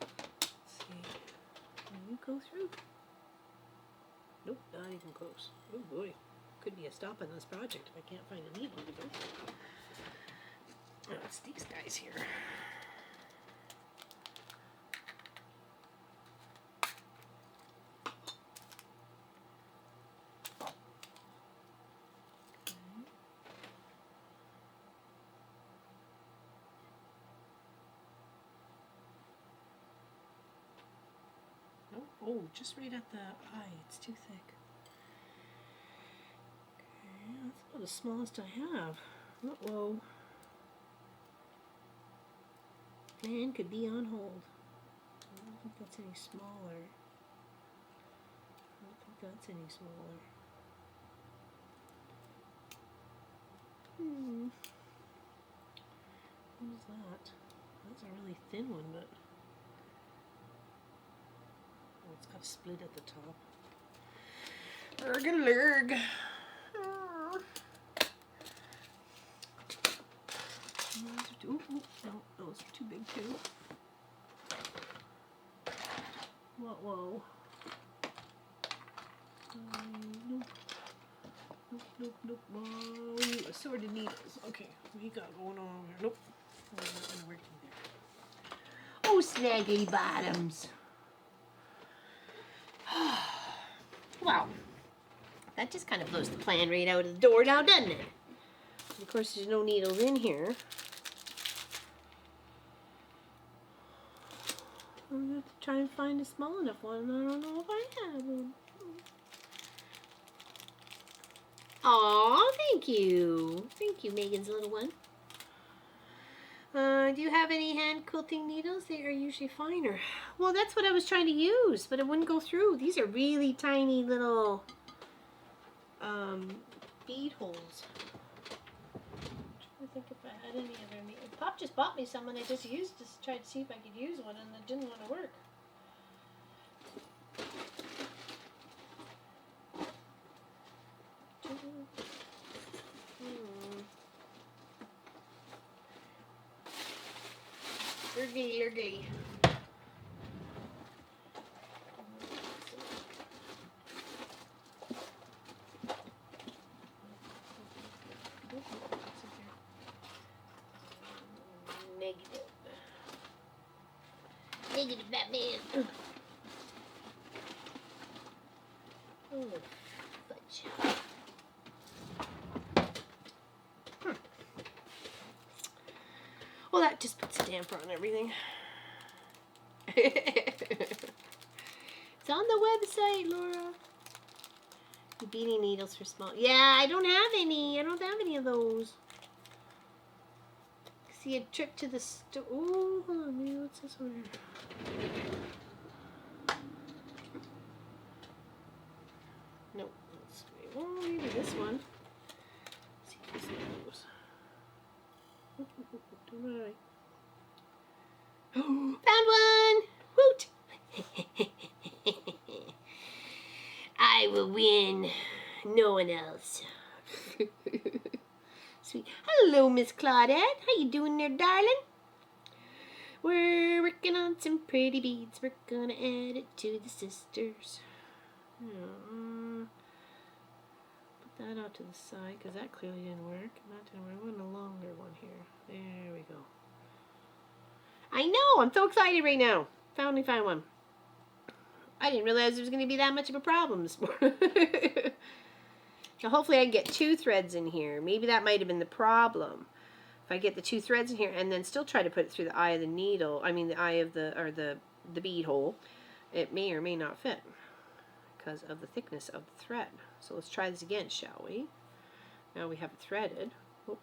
Let's see. Can you go through? Nope, not even close. Oh boy. Could be a stop on this project if I can't find a needle to go through. Oh, it's these guys here. Oh, just right at the eye. It's too thick. Okay, that's about the smallest I have. Uh-oh. plan could be on hold. I don't think that's any smaller. I don't think that's any smaller. What is that? That's a really thin one, but oh, it's got a split at the top. Erg. Ooh, no, those are too big too. Whoa. Nope. Whoa, assorted needles. Okay, what we got going on over here? Nope. Not gonna work in there. Oh, snaggly bottoms. Wow. That just kind of blows the plan right out of the door now, doesn't it? Of course, there's no needles in here. I'm going to have to try and find a small enough one. I don't know if I have one. Aw, thank you. Thank you, Megan's little one. Do you have any hand quilting needles? They are usually finer. Well, that's what I was trying to use, but it wouldn't go through. These are really tiny little bead holes. I think if I had any other needles. Pop just bought me some and I just used to try to see if I could use one, and it didn't want to work. Lurgly. Negative Batman. Oh, fudge. Well, that just puts a damper on everything. It's on the website, Laura. Beanie needles for small. Yeah, I don't have any. I don't have any of those. See a trip to the store. Oh, hold on. Maybe what's this one? Nope. Well, maybe this one. Let's see if this one goes. Found one! Woot! I will win. No one else. Sweet. Hello, Miss Claudette. How you doing there, darling? We're working on some pretty beads. We're gonna add it to the sisters. Put that out to the side because that clearly didn't work. That didn't work. I want a longer one here. There we go. I know. I'm so excited right now. Finally found one. I didn't realize it was going to be that much of a problem this morning. Now hopefully I can get 2 threads in here. Maybe that might have been the problem. If I get the 2 threads in here and then still try to put it through the eye of the needle, I mean the eye of the bead hole, it may or may not fit because of the thickness of the thread. So let's try this again, shall we? Now we have it threaded. Oh.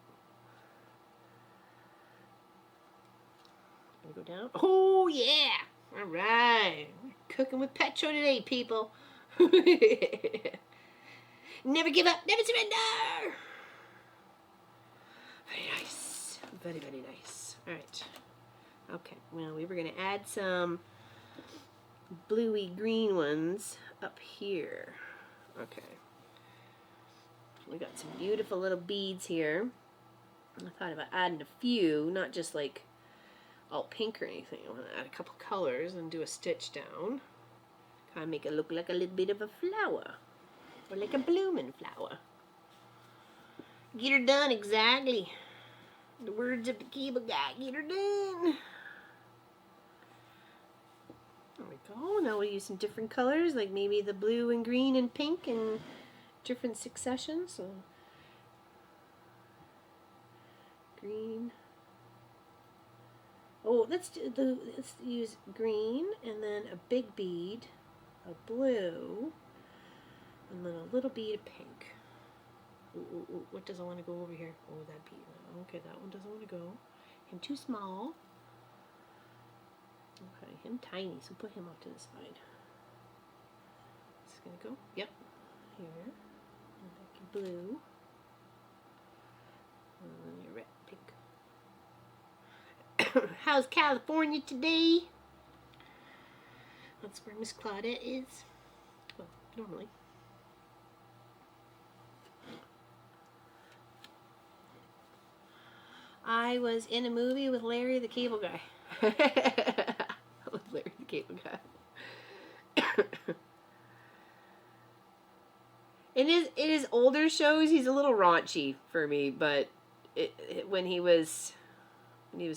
Gonna go down. Oh yeah! All right, we're cooking with Petro today, people. Never give up, never surrender. Very nice, very nice. All right. Okay. Well, we were gonna add some bluey green ones up here. Okay. We got some beautiful little beads here. I thought about adding a few, not just like all pink or anything. I want to add a couple colors and do a stitch down. Kind of make it look like a little bit of a flower. Or like a blooming flower. Get her done, exactly. The words of the cable guy, get her done. There we go. Now we'll use some different colors, like maybe the blue and green and pink in different successions. So green. Oh, let's use green and then a big bead, a blue, and then a little bead of pink. Ooh, what doesn't want to go over here? Oh, that bead. Okay, that one doesn't want to go. And too small. Okay, him tiny, so put him off to the side. It's gonna go, yep, here. And back your blue. And your red, pink. How's California today? That's where Miss Claudette is. Well, normally. I was in a movie with Larry the Cable Guy. I love Larry the Cable Guy. In his older shows, he's a little raunchy for me, but when he was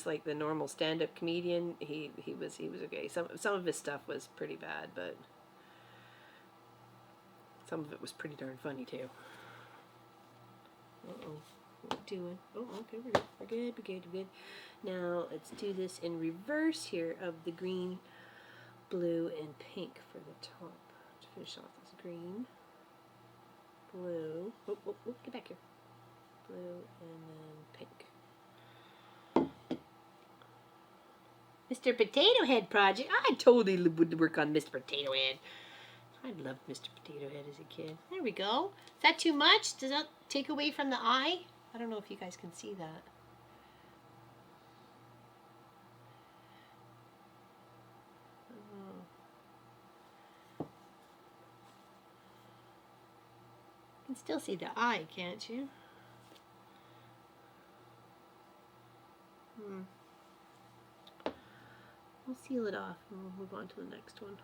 like the normal stand-up comedian, he was okay. Some of his stuff was pretty bad, but some of it was pretty darn funny too. Uh-oh. What are we doing? Oh, okay, we're good. Now, let's do this in reverse here of the green, blue, and pink for the top. To finish off this green, blue, get back here. Blue, and then pink. Mr. Potato Head project. I totally would work on Mr. Potato Head. I loved Mr. Potato Head as a kid. There we go. Is that too much? Does that take away from the eye? I don't know if you guys can see that. You can still see the eye, can't you? We'll seal it off and we'll move on to the next one.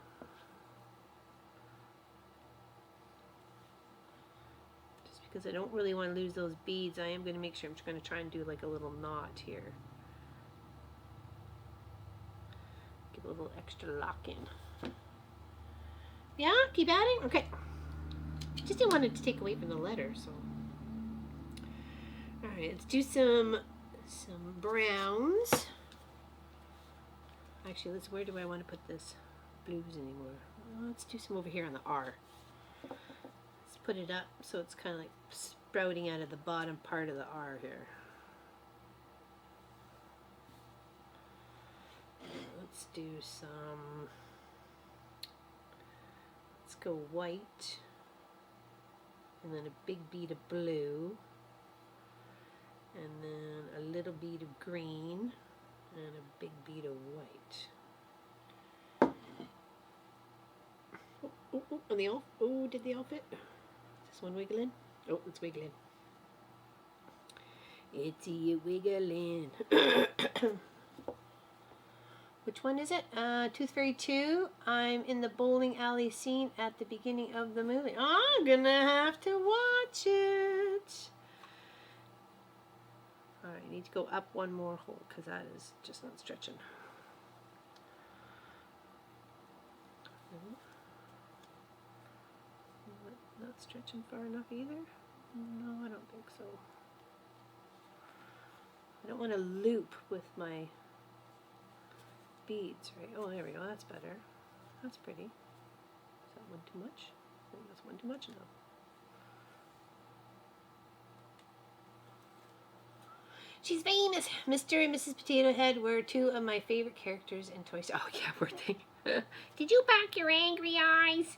Just because I don't really want to lose those beads, I am going to make sure I'm just going to try and do like a little knot here. Give a little extra lock in. Yeah, keep adding? Okay. Just didn't want it to take away from the letter, so. Alright, let's do some browns. Actually, where do I want to put this blues anymore? Let's do some over here on the R. Let's put it up so it's kind of like sprouting out of the bottom part of the R here. Let's do some, let's go white, and then a big bead of blue, and then a little bead of green, and a big bead of white. And the elf. Oh, did the elf fit? Is this one wiggling? Oh, it's wiggling. It's a wiggling. Which one is it? Tooth Fairy 2. I'm in the bowling alley scene at the beginning of the movie. I'm gonna have to watch it. Alright, I need to go up one more hole because that is just not stretching. Not stretching far enough either? No, I don't think so. I don't want to loop with my beads, right? Oh, there we go. That's better. That's pretty. Is that one too much? I think that's one too much now. She's famous. Mr. and Mrs. Potato Head were two of my favorite characters in Toy Story. Oh, yeah, were they? Did you pack your angry eyes?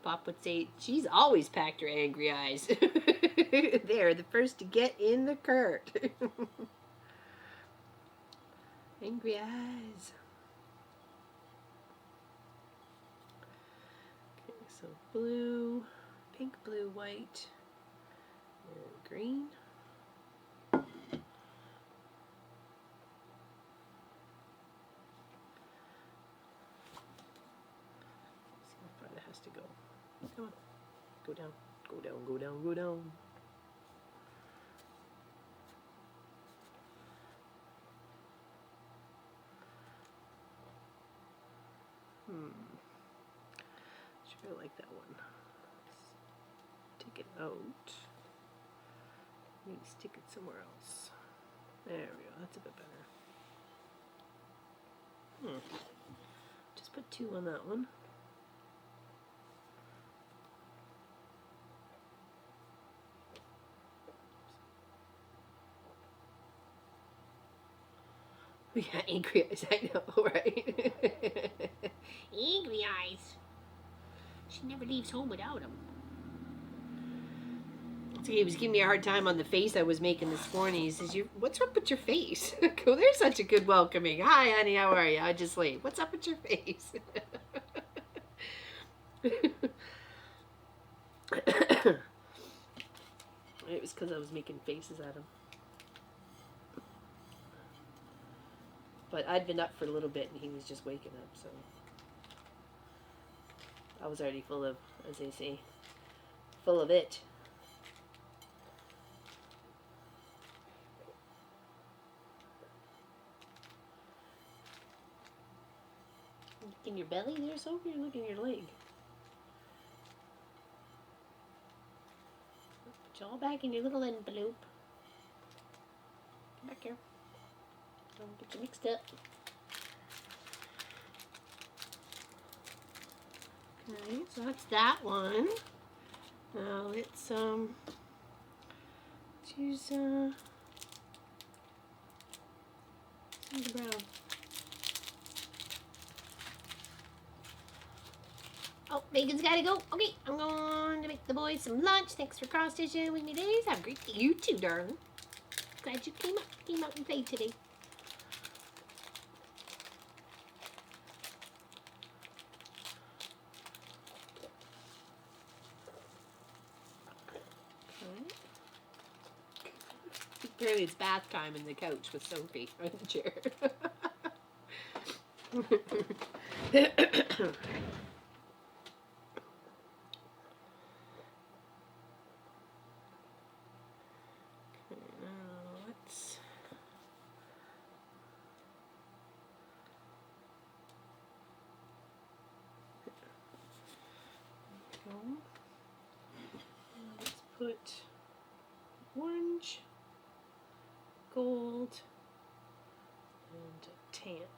Pop would say, she's always packed her angry eyes. They're the first to get in the cart. Angry eyes. Okay, so blue, pink, blue, white, and green. See how far that has to go. Come on. Go down. Go down, go down, go down. Should really like that one. Let's take it out. Maybe stick it somewhere else. There we go. That's a bit better. Just put 2 on that one. Yeah, angry eyes. I know, right? Angry eyes. She never leaves home without him. So he was giving me a hard time on the face I was making this morning. He says, "What's up with your face?" I go, "There's such a good welcoming. Hi, honey. How are you? I just leave. What's up with your face?" It was because I was making faces at him. But I'd been up for a little bit and he was just waking up, so I was already full of, as they say, full of it. Look in your belly there, Sophie, or look in your leg? Put you all back in your little envelope. Come back here. Don't get you mixed up. Okay, so that's that one. Now let's choose some of the brown. Oh, Megan's gotta go. Okay, I'm going to make the boys some lunch. Thanks for cross stitching with me, ladies. Have a great day. You too, darling. Glad you came out and played today. Apparently it's bath time in the couch with Sophie on the chair. Let's go. Let's put orange, gold, and tan.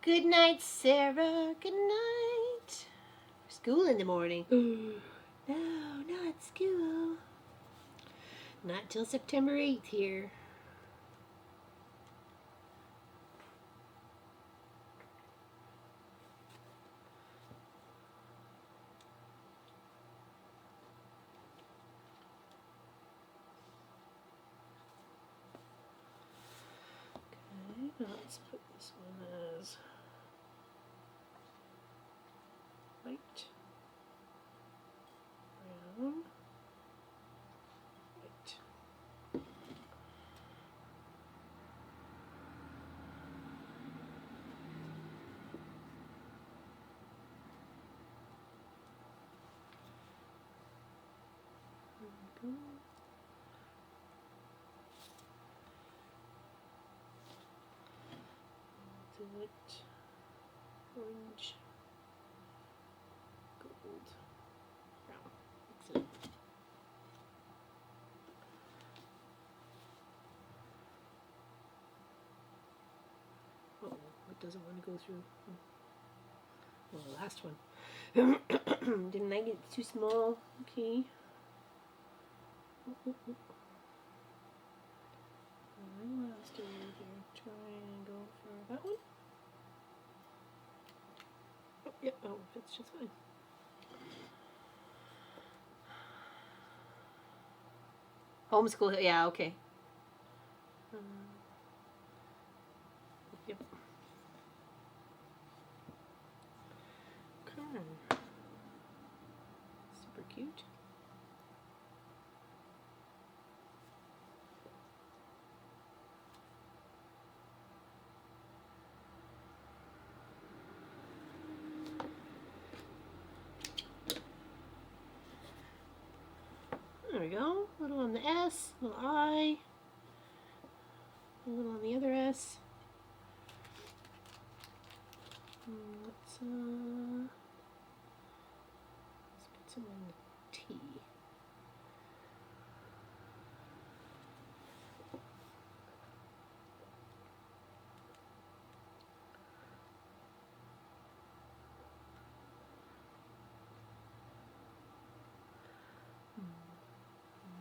Good night, Sarah. Good night. School in the morning. No, not school. Not till September 8th here. Okay, now let's put this one as white, brown, white. There we go. Do it orange, gold, brown. Excellent. Oh, it doesn't want to go through. Well, the last one. Didn't I get it too small? Okay. What else do we do here? Try and go for that one. Oh, yep, yeah, oh, fits just fine. Homeschool, yeah, okay. Yep. Okay. Super cute. There we go. A little on the S, a little I, a little on the other S. Let's put some on the T.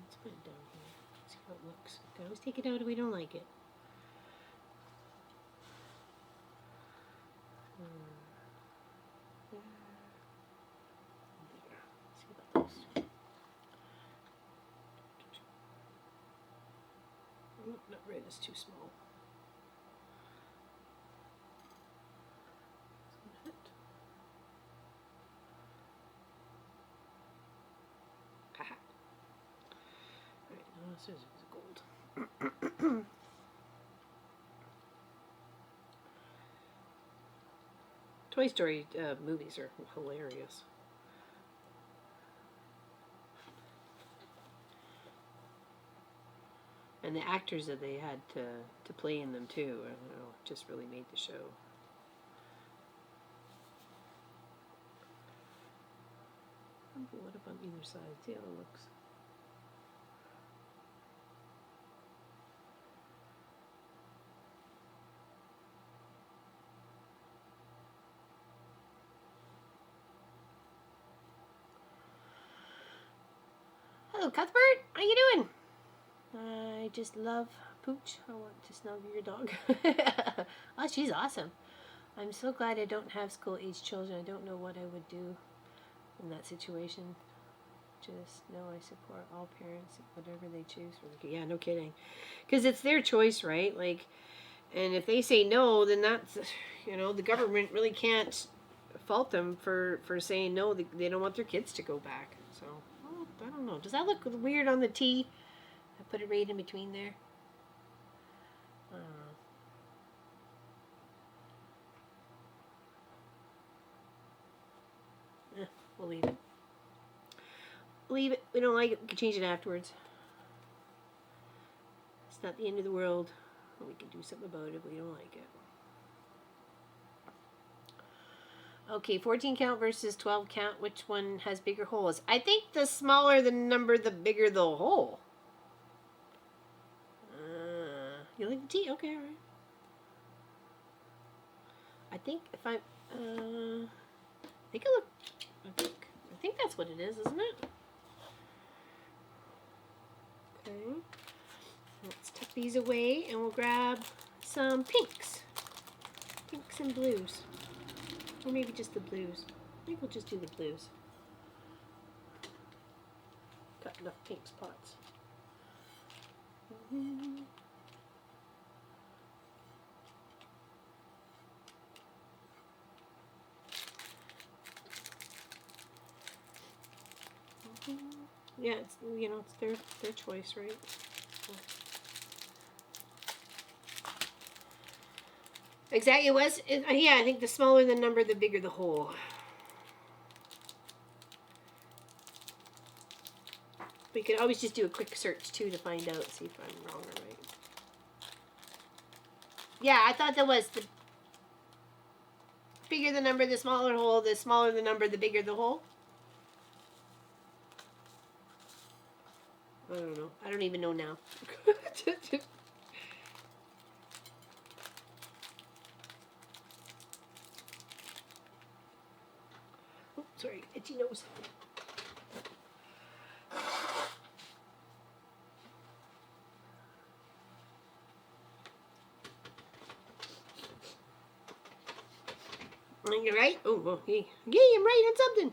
Let's put it down here. See how it looks. You can always take it out if we don't like it. See about this. Oh, not red, it's too small. Aha. Alright, now this is gold. Toy Story movies are hilarious. And the actors that they had to play in them too, I don't know, just really made the show. What up on either side? See how it looks. Hello, Cuthbert. How you doing? I just love Pooch. I want to snuggle your dog. Oh, she's awesome. I'm so glad I don't have school-age children. I don't know what I would do in that situation. Just know I support all parents, whatever they choose. Yeah, no kidding. Because it's their choice, right? Like, and if they say no, then that's, you know, the government really can't fault them for saying no. They don't want their kids to go back. So, well, I don't know. Does that look weird on the T? I put it right in between there. We'll leave it. Leave it. We don't like it. We can change it afterwards. It's not the end of the world. We can do something about it if we don't like it. Okay, 14 count versus 12 count. Which one has bigger holes? I think the smaller the number, the bigger the hole. You like the T? Okay, alright. I think if I think that's what it is, isn't it? Okay. Let's tuck these away and we'll grab some pinks. Pinks and blues. Or maybe just the blues. I think we'll just do the blues. Got enough pink spots. Yeah, it's, you know, it's their choice, right? So. Exactly, it was. Yeah, I think the smaller the number, the bigger the hole. We could always just do a quick search too to find out, see if I'm wrong or right. Yeah, I thought that was the bigger the number, the smaller hole. The smaller the number, the bigger the hole. I don't know. I don't even know now. Oh, sorry, itchy nose. You're right. Oh, well, yay, I'm right on something.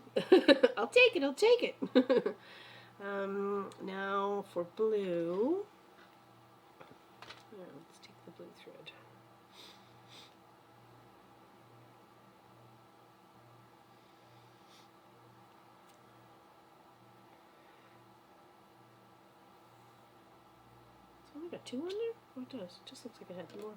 I'll take it. I'll take it. Now for blue. Let's take the blue thread. It's only got 2 on there? Oh, it does. It just looks like it had more.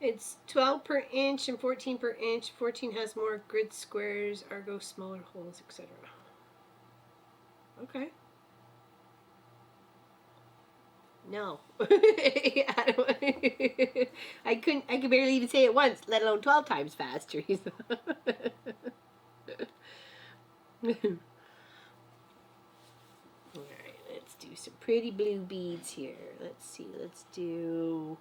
It's 12 per inch and 14 per inch. 14 has more grid squares, ergo smaller holes, etc. Okay. No. I could barely even say it once, let alone 12 times faster. Alright, let's do some pretty blue beads here. Let's see. Let's do,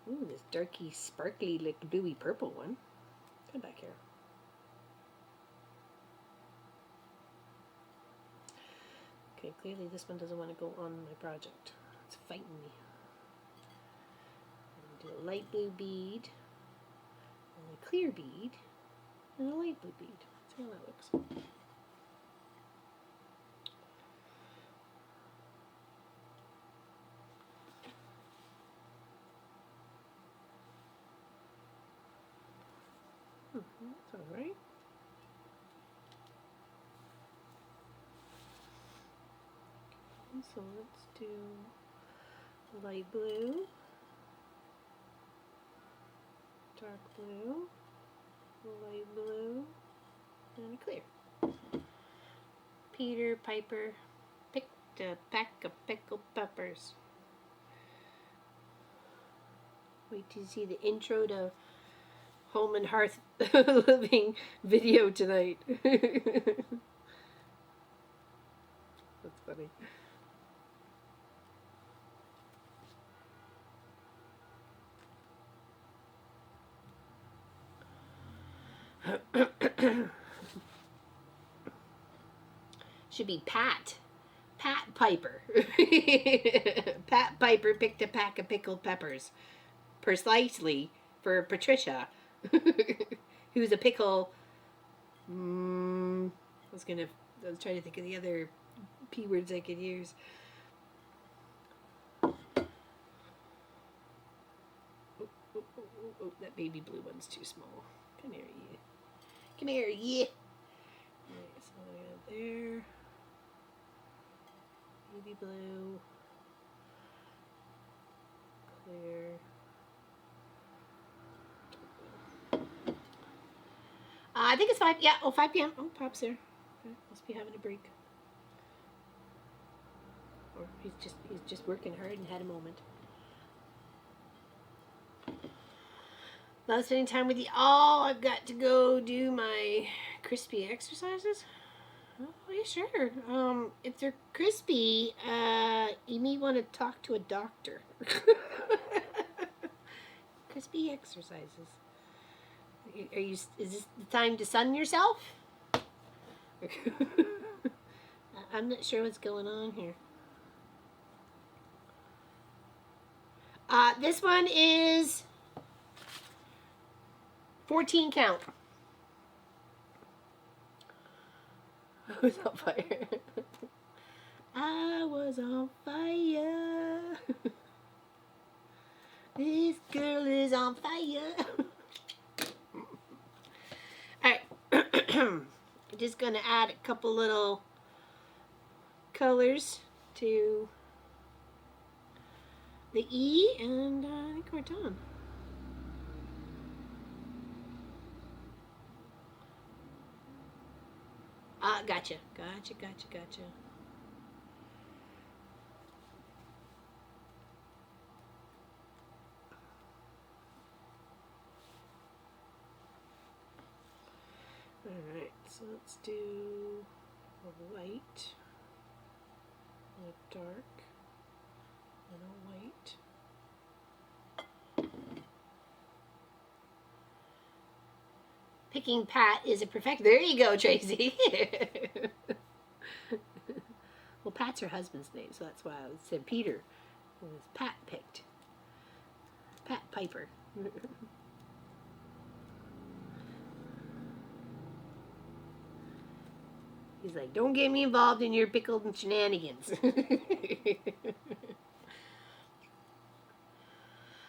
ooh, this darky, sparkly, like bluey purple one. Come back here. Okay, clearly this one doesn't want to go on my project. It's fighting me. I'm going to do a light blue bead, and a clear bead, and a light blue bead. Let's see how that looks. That's alright. So let's do light blue, dark blue, light blue, and a clear. Peter Piper picked a pack of pickled peppers. Wait till you see the intro to Home and Hearth Living video tonight. That's funny. Should be Pat Piper. Pat Piper picked a pack of pickled peppers. Precisely for Patricia, who's a pickle. I was trying to think of the other P words I could use. Oh, that baby blue one's too small. Come here, you. Come here, yeah. Alright, so I got there. Baby blue. Clear. I think it's 5. Yeah, 5 p.m. Oh, Pop's there. Okay, must be having a break. Or he's just working hard and had a moment. Love spending time with you all. I've got to go do my crispy exercises. Oh, yeah, sure. If they're crispy, you may want to talk to a doctor. Crispy exercises. Is this the time to sun yourself? I'm not sure what's going on here. This one is 14 count. I was on fire. I was on fire. This girl is on fire. Alright. I'm just going to add a couple little colors to the E, and I think we're done. Gotcha. Alright, so let's do a white, a dark, and a white. Picking Pat is a perfect. There you go, Tracy. Well, Pat's her husband's name, so that's why I said Peter. It was Pat picked. Pat Piper. He's like, don't get me involved in your pickled shenanigans.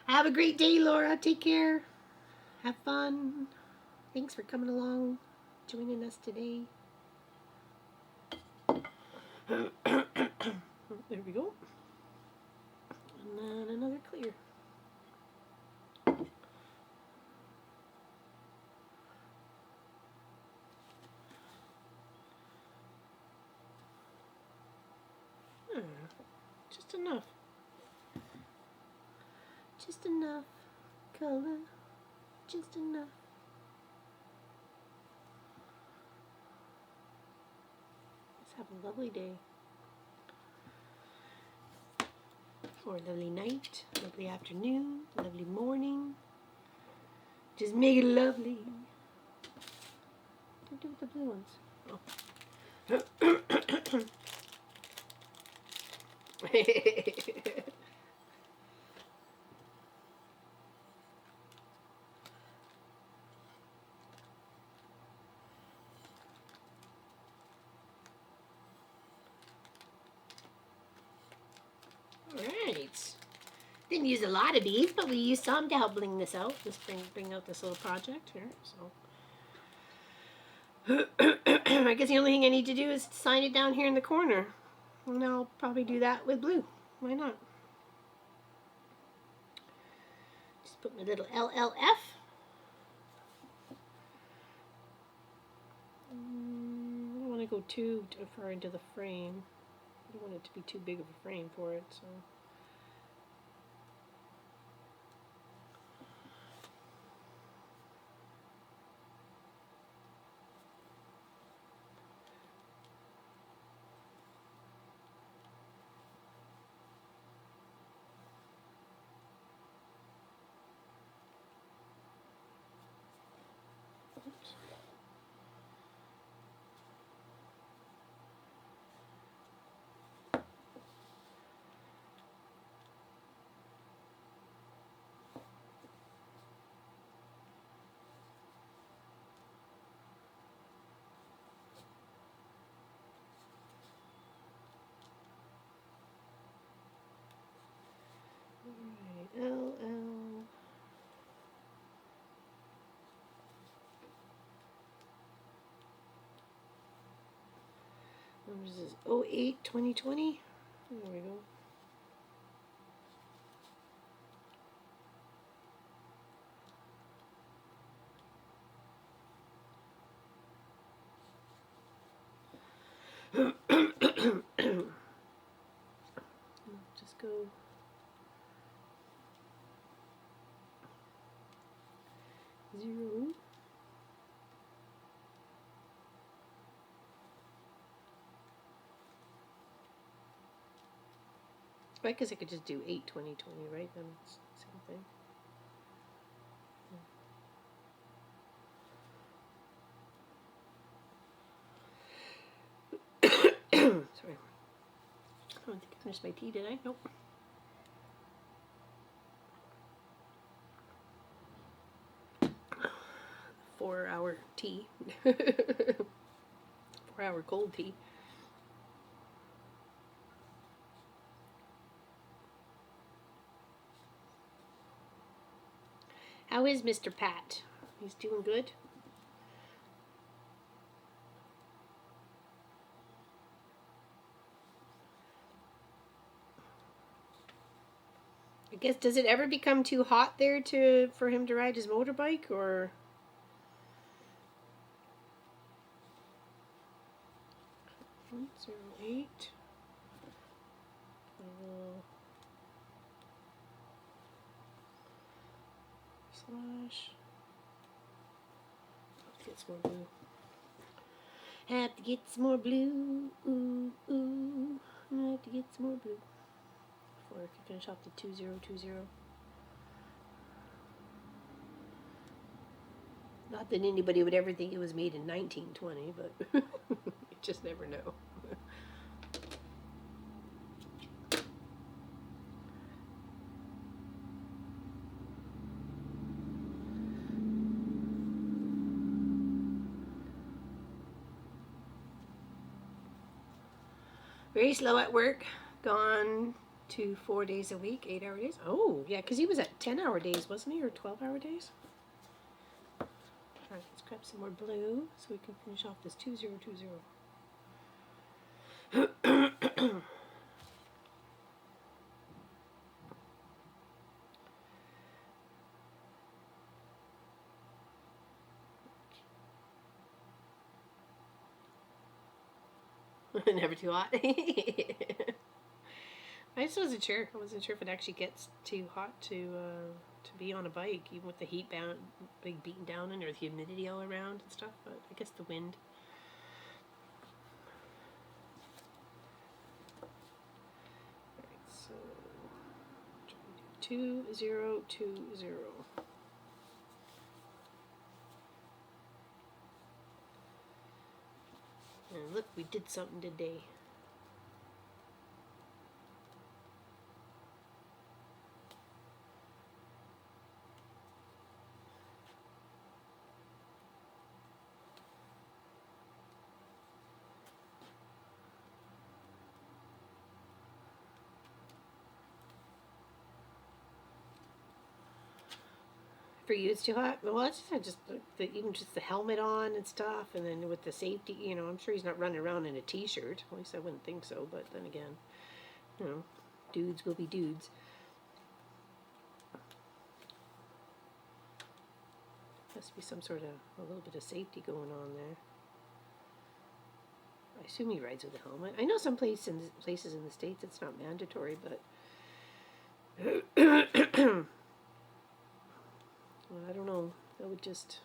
Have a great day, Laura. Take care. Have fun. Thanks for coming along, joining us today. There we go. And then another clear. Just enough. Just enough color. Just enough. Let's have a lovely day. or a lovely night, lovely afternoon, lovely morning. Just make it lovely. What do with the blue ones? Oh. Alright. Didn't use a lot of beads, but we used some to help bling this out. Just bring out this little project here. So I guess the only thing I need to do is sign it down here in the corner. And I'll probably do that with blue. Why not? Just put my little LLF. I don't want to go too far into the frame. I don't want it to be too big of a frame for it, so. Oops. Alright, LL. What is this? 08-2020? There we go. Just go 0. I guess I could just do 8-20-20, right? Then it's the same thing. Sorry. I don't think I finished my tea, did I? Nope. Four-hour tea. 4-hour cold tea. How is Mr. Pat? He's doing good? I guess, does it ever become too hot there for him to ride his motorbike, or? 108. Slash. Have to get some more blue. Have to get some more blue. Ooh, ooh. Have to get some more blue before I can finish off the 2020. Not that anybody would ever think it was made in 1920, but you just never know. Very slow at work. Gone to 4 days a week, 8-hour days. Oh, yeah, because he was at 10-hour days, wasn't he, or 12-hour days? Alright, let's grab some more blue so we can finish off this 2020. Never too hot. I just wasn't sure. I wasn't sure if it actually gets too hot to be on a bike, even with the heat being beaten down and there's humidity all around and stuff. But I guess the wind. Alright, so 2020. And look, we did something today. For you, it's too hot. Well, that's just even just the helmet on and stuff, and then with the safety. You know, I'm sure he's not running around in a t-shirt. At least I wouldn't think so. But then again, you know, dudes will be dudes. Has to be some sort of a little bit of safety going on there. I assume he rides with a helmet. I know some places in the States it's not mandatory, but well, I don't know. That would just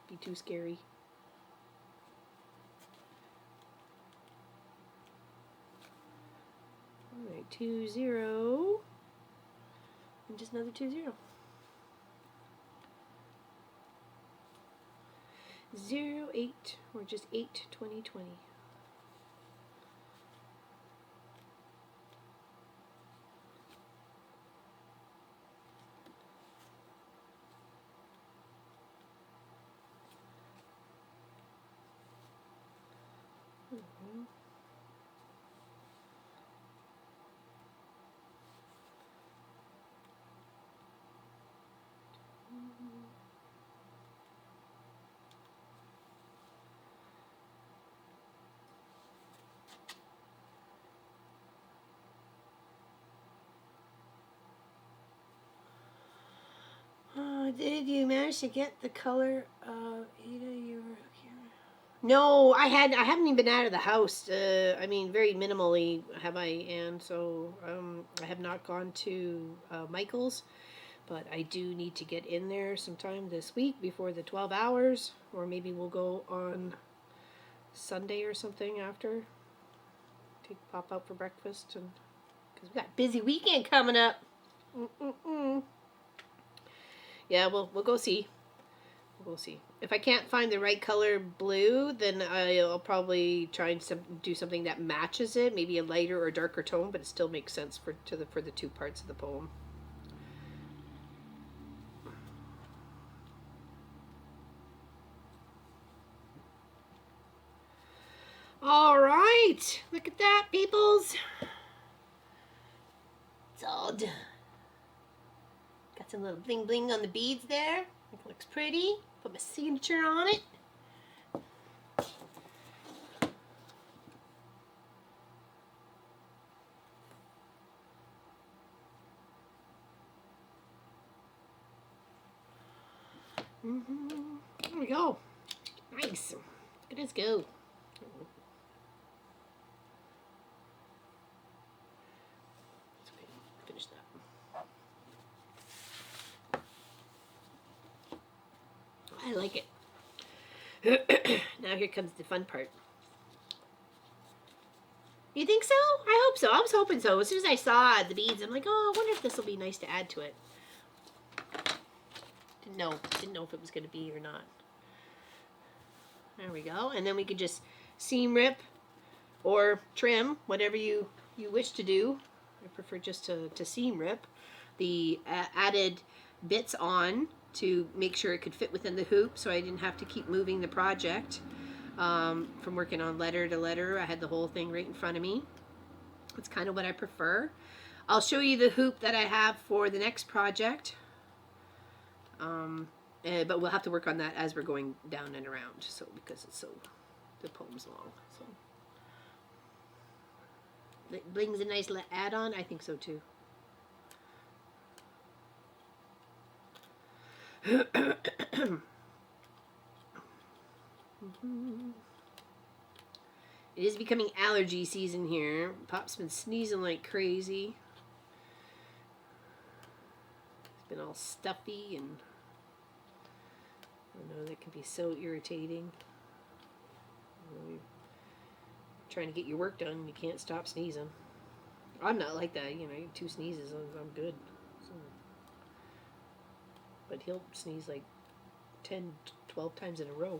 be too scary. Alright, 20. And just another 20. 08, or just 8/20/20. Did you manage to get the color of Ada? No, I haven't even been out of the house. I mean, very minimally have I, and so I have not gone to Michael's, but I do need to get in there sometime this week before the 12 hours, or maybe we'll go on Sunday or something after. Pop out for breakfast, and because we got a busy weekend coming up. Yeah, we'll go see. We'll see. If I can't find the right color blue, then I'll probably try and do something that matches it, maybe a lighter or darker tone, but it still makes sense for the two parts of the poem. All right, look at that, peoples. It's all done. Got some little bling bling on the beads there. It looks pretty. Put my signature on it. There we go. Nice. Look at this go. Finish that. I like it. Now here comes the fun part. You think so? I hope so. I was hoping so. As soon as I saw the beads, I'm like, oh, I wonder if this will be nice to add to it. Didn't know if it was going to be or not. There we go. And then we could just seam rip or trim, whatever you wish to do. I prefer just to seam rip the added bits on to make sure it could fit within the hoop, so I didn't have to keep moving the project from working on letter to letter. I had the whole thing right in front of me. That's kind of what I prefer. I'll show you the hoop that I have for the next project, but we'll have to work on that as we're going down and around, so because it's the poem's long. So bling's a nice add-on. I think so too. It is becoming allergy season here. Pop's been sneezing like crazy. It's been all stuffy, and I know that can be so irritating. You're trying to get your work done, you can't stop sneezing. I'm not like that, you know. 2 sneezes, I'm good. So. but he'll sneeze like 10, 12 times in a row.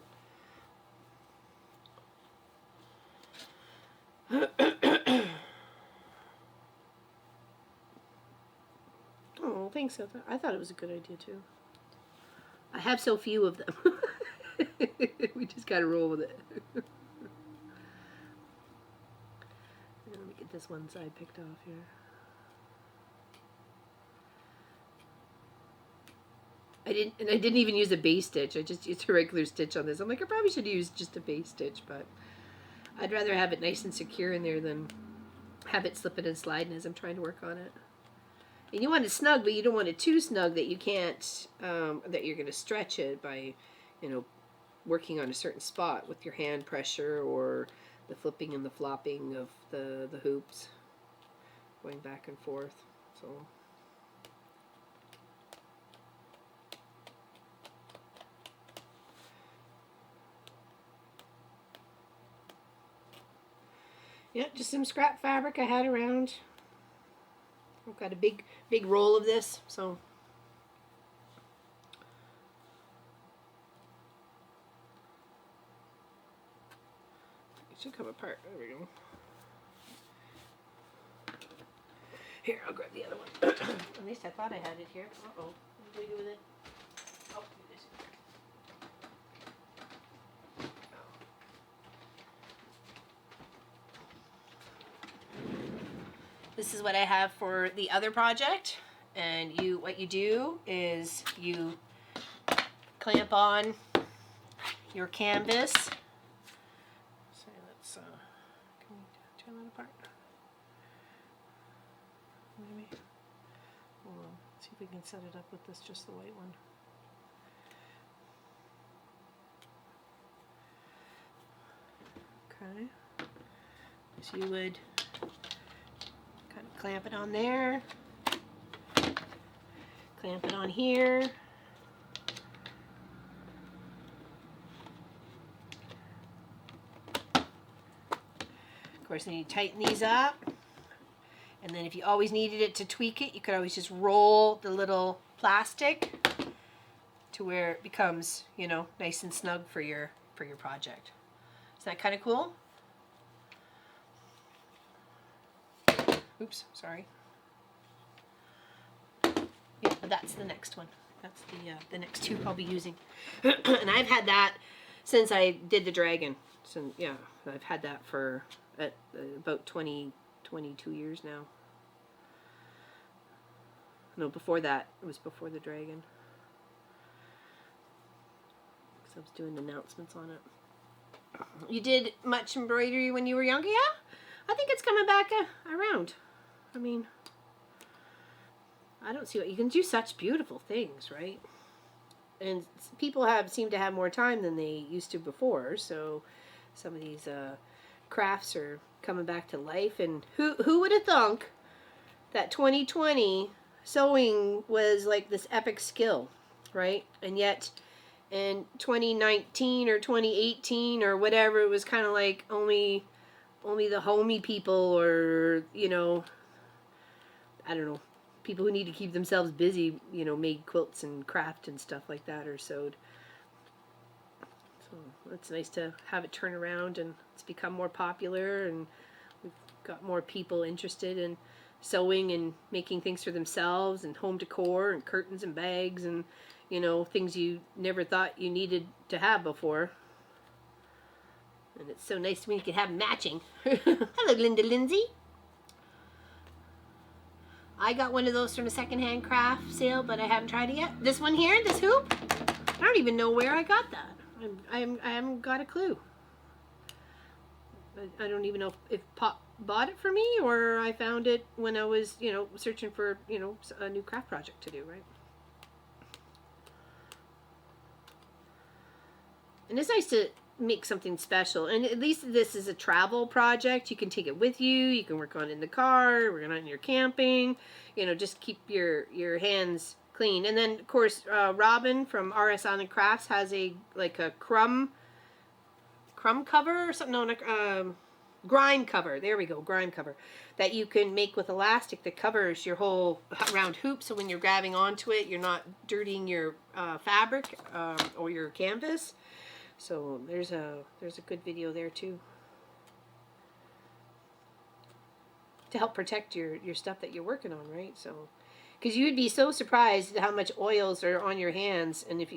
Oh, thanks. I thought it was a good idea too. I have so few of them. We just gotta roll with it. Let me get this one side picked off here. I didn't even use a base stitch. I just used a regular stitch on this. I'm like, I probably should use just a base stitch, but I'd rather have it nice and secure in there than have it slipping and sliding as I'm trying to work on it. And you want it snug, but you don't want it too snug that you can't, that you're going to stretch it by, working on a certain spot with your hand pressure or the flipping and the flopping of the hoops, going back and forth. So. Yeah, just some scrap fabric I had around. I've got a big roll of this, so it should come apart. There we go. Here, I'll grab the other one. At least I thought I had it here. Uh-oh. What do we do with it? Oh, this. This is what I have for the other project, and what you do is you clamp on your canvas. So let's can we turn that apart? Maybe. Hold on. See if we can set it up with this, just the white one. Okay. So you would kind of clamp it on there, clamp it on here, of course then you tighten these up, and then if you always needed it to tweak it, you could always just roll the little plastic to where it becomes, nice and snug for your project. Is that kind of cool? Oops, sorry. Yeah, that's the next one. That's the next two I'll be using. And I've had that since I did the dragon. So yeah, I've had that for about 22 years now. No, before that, it was before the dragon. Because I was doing announcements on it. You did much embroidery when you were younger? Yeah, I think it's coming back around. I mean, I don't see what you can do. Such beautiful things, right? And people seem to have more time than they used to before. So some of these crafts are coming back to life. And who would have thunk that 2020 sewing was like this epic skill, right? And yet in 2019 or 2018 or whatever, it was kind of like only the homey people, or I don't know, people who need to keep themselves busy, made quilts and craft and stuff like that, or sewed. So it's nice to have it turn around and it's become more popular, and we've got more people interested in sewing and making things for themselves, and home decor and curtains and bags and things you never thought you needed to have before. And it's so nice when you can have matching. Hello, Linda Lindsay. I got one of those from a secondhand craft sale, but I haven't tried it yet. This one here, this hoop, I don't even know where I got that. I haven't got a clue. I don't even know if Pop bought it for me, or I found it when I was, searching for, a new craft project to do, right? And it's nice to make something special, and at least this is a travel project. You can take it with you, you can work on it in the car, work on it in your camping, just keep your hands clean. And then of course Robin from RS Island Crafts has a crumb cover or something. No, grime cover. There we go, grime cover. That you can make with elastic that covers your whole round hoop, so when you're grabbing onto it, you're not dirtying your fabric or your canvas. So there's a good video there too. To help protect your stuff that you're working on, right? So, because you'd be so surprised at how much oils are on your hands, and if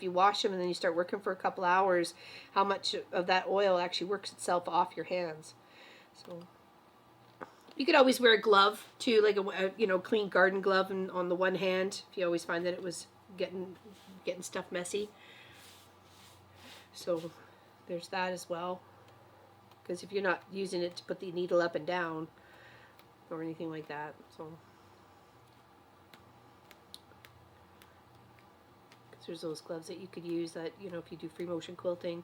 you wash them and then you start working for a couple hours, how much of that oil actually works itself off your hands. So you could always wear a glove too, like a clean garden glove, and on the one hand, if you always find that it was getting stuff messy. So there's that as well. Because if you're not using it to put the needle up and down or anything like that, so because there's those gloves that you could use that if you do free motion quilting,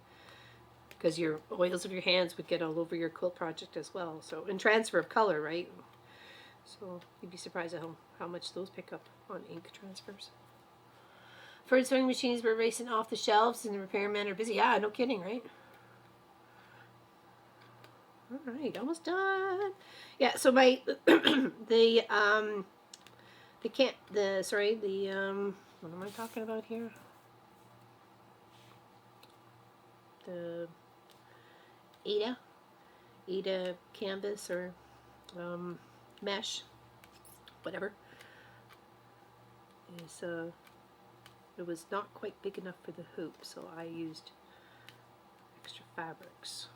because your oils of your hands would get all over your quilt project as well. So, and transfer of color, right? So you'd be surprised at how much those pick up on ink transfers. Furred sewing machines were racing off the shelves and the repairmen are busy. Yeah, no kidding, right? All right, almost done. Yeah, so my what am I talking about here? The Ada canvas or mesh, whatever. Is it was not quite big enough for the hoop, so I used extra fabrics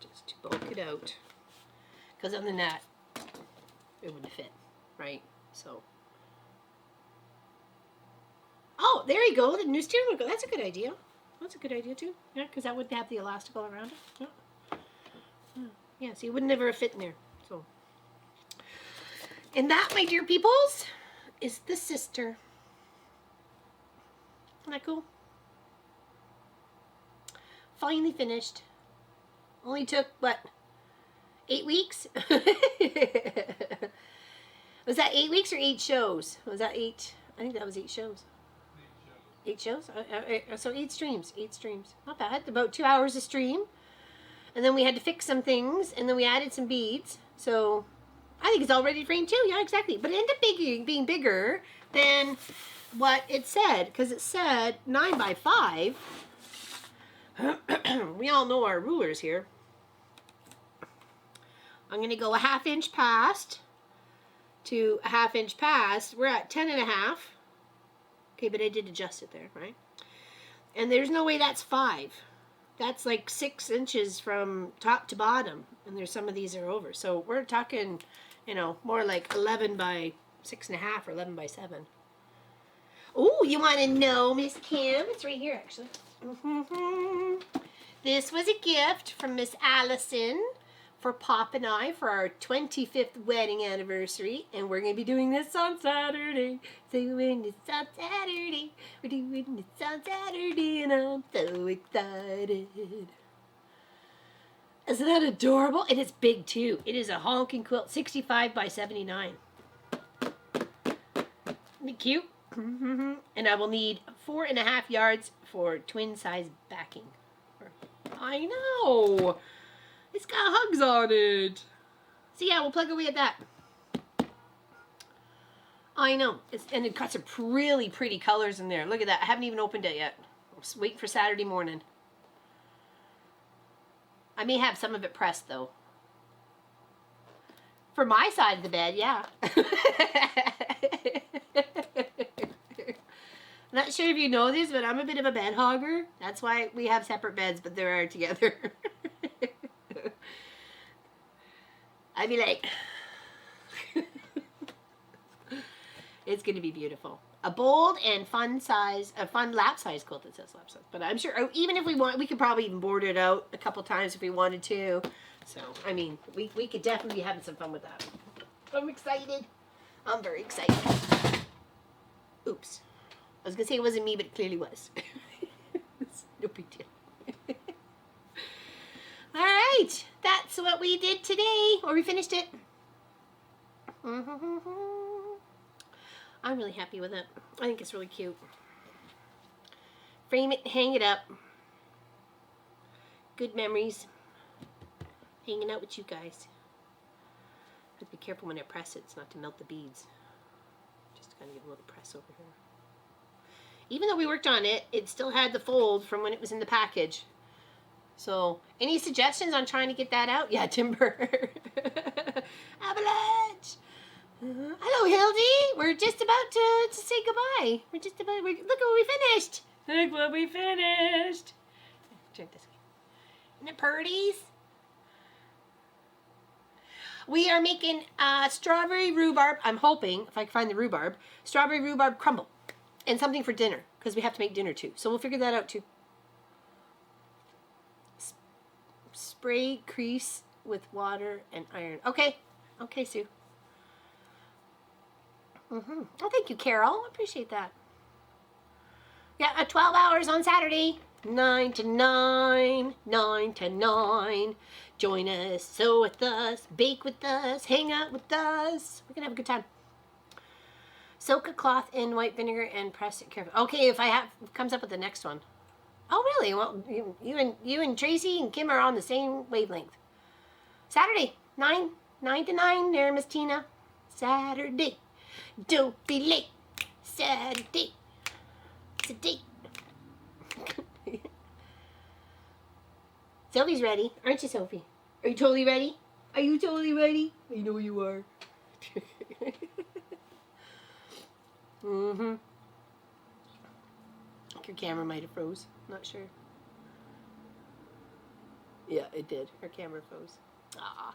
just to bulk it out. Because other than that, it wouldn't fit, right? So, oh, there you go. The new steering wheel. That's a good idea. That's a good idea too. Yeah, because that would have the elastic all around it. Yeah. Yeah, so you would never fit in there. So, and that, my dear peoples, is the sister. Isn't that cool? Finally finished. Only took, what, 8 weeks? Was that 8 weeks or 8 shows? Was that 8? I think that was 8 shows. 8 shows? So 8 streams. 8 streams. Not bad. About 2 hours a stream. And then we had to fix some things. And then we added some beads. So I think it's all ready to frame too. Yeah, exactly. But it ended up being bigger than what it said. Because it said 9 by 5. We all know our rulers here. I'm going to go a 1/2 inch past to a 1/2 inch past. We're at 10.5. Okay, but I did adjust it there, right? And there's no way that's 5. That's like 6 inches from top to bottom. And there's some of these are over. So we're talking, more like 11 by 6.5 or 11 by 7. Oh, you want to know, Miss Kim? It's right here, actually. This was a gift from Miss Allison for Pop and I for our 25th wedding anniversary, and we're going to be doing this on Saturday. So when it's on Saturday, we're doing this on Saturday, and I'm so excited. Isn't that adorable? It is big too. It is a honking quilt, 65 by 79. Isn't it cute? And I will need 4.5 yards for twin size backing. I know! It's got hugs on it. So yeah, we'll plug away at that. I know. And it got some really pretty colors in there. Look at that. I haven't even opened it yet. I'm just waiting for Saturday morning. I may have some of it pressed though. For my side of the bed, yeah. Not sure if you know this, but I'm a bit of a bed hogger. That's why we have separate beds, but they're together. I'd be like, it's going to be beautiful. A bold and fun lap size quilt that says lap size. But I'm sure, even if we want, we could probably even board it out a couple times if we wanted to. So, I mean, we could definitely be having some fun with that. I'm excited. I'm very excited. Oops. I was going to say it wasn't me, but it clearly was. It's no big deal. All right. That's what we did today. Or we finished it. I'm really happy with it. I think it's really cute. Frame it, hang it up. Good memories. Hanging out with you guys. Have to be careful when I press it. It's not to melt the beads. Just gotta give a little press over here. Even though we worked on it, it still had the fold from when it was in the package. So, any suggestions on trying to get that out? Yeah, timber. Avalanche! Hello, Hildy! We're just about to say goodbye. Look what we finished! Look what we finished! Check this way. Isn't it purties? We are making strawberry rhubarb, I'm hoping, if I can find the rhubarb, strawberry rhubarb crumble. And something for dinner, because we have to make dinner too. So we'll figure that out too. Spray crease with water and iron. Okay. Okay, Sue. Oh, thank you, Carol. I appreciate that. Yeah, 12 hours on Saturday. 9 to 9. 9 to 9. Join us, sew with us, bake with us, hang out with us. We're going to have a good time. Soak a cloth in white vinegar and press it carefully. Okay, if comes up with the next one. Oh, really? Well, you and Tracy and Kim are on the same wavelength. Saturday, 9 to 9 there, Miss Tina. Saturday. Don't be late. Saturday. It's a date. Sophie's ready. Aren't you, Sophie? Are you totally ready? Are you totally ready? I know you are. Mm-hmm. I think your camera might have froze. Not sure. Yeah, it did. Her camera froze. Ah.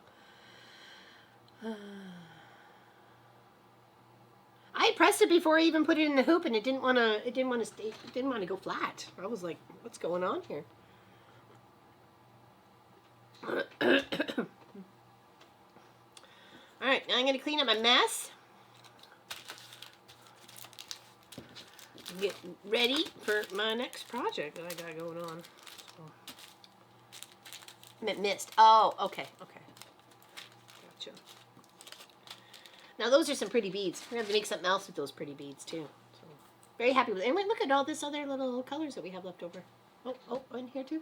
I pressed it before I even put it in the hoop, and it didn't want to go flat. I was like, what's going on here? All right, now I'm going to clean up my mess. Get ready for my next project that I got going on. So. Missed. Oh, okay. Gotcha. Now those are some pretty beads. We're going to have to make something else with those pretty beads too. So very happy with it. And wait, look at all this other little colors that we have left over. Oh, in here too.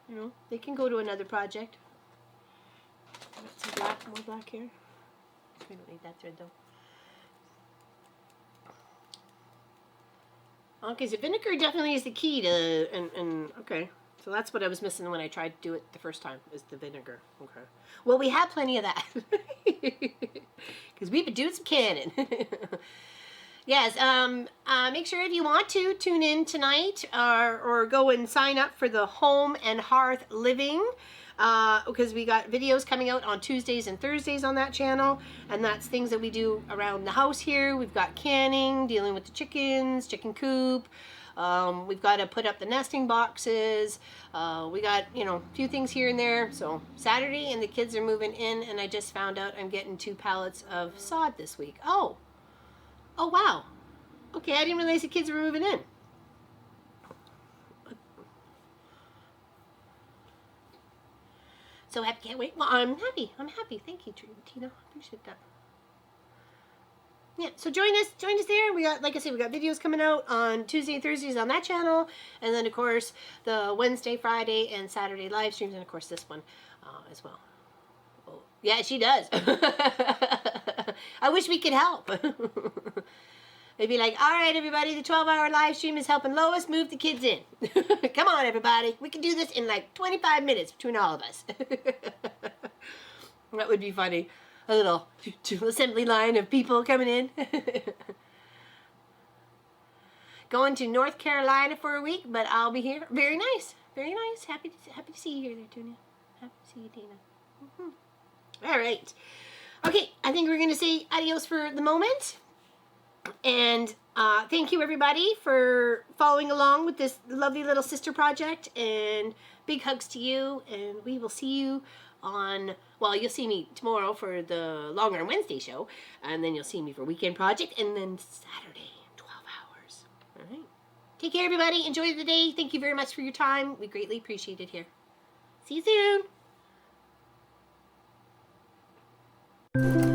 So, they can go to another project. Got some more black here. We don't need that thread though. Okay, so vinegar definitely is the key to, and okay. So that's what I was missing when I tried to do it the first time, is the vinegar. Okay. Well, we have plenty of that. Because we've been doing some canning. Yes, make sure if you want to tune in tonight or go and sign up for the Home and Hearth Living. Because we got videos coming out on Tuesdays and Thursdays on that channel, and that's things that we do around the house here. We've got canning, dealing with the chickens, chicken coop. We've got to put up the nesting boxes. We got, a few things here and there. So Saturday, and the kids are moving in, and I just found out I'm getting 2 pallets of sod this week. Oh wow. Okay, I didn't realize the kids were moving in. So happy, can't wait. Well, I'm happy. Thank you, Tina. Appreciate that. Yeah, so join us there. We got, like I said, we got videos coming out on Tuesday and Thursdays on that channel. And then, of course, the Wednesday, Friday, and Saturday live streams. And, of course, this one as well. Oh, yeah, she does. I wish we could help. They'd be like, all right, everybody, the 12-hour live stream is helping Lois move the kids in. Come on, everybody. We can do this in like 25 minutes between all of us. That would be funny. A little assembly line of people coming in. Going to North Carolina for a week, but I'll be here. Very nice. Very nice. Happy to see you here there, Tuna. Happy to see you, Tina. All right. Okay, I think we're going to say adios for the moment. And thank you, everybody, for following along with this lovely little sister project. And big hugs to you. And we will see you on, well, you'll see me tomorrow for the Longer Wednesday show. And then you'll see me for Weekend Project. And then Saturday, 12 hours. All right. Take care, everybody. Enjoy the day. Thank you very much for your time. We greatly appreciate it here. See you soon.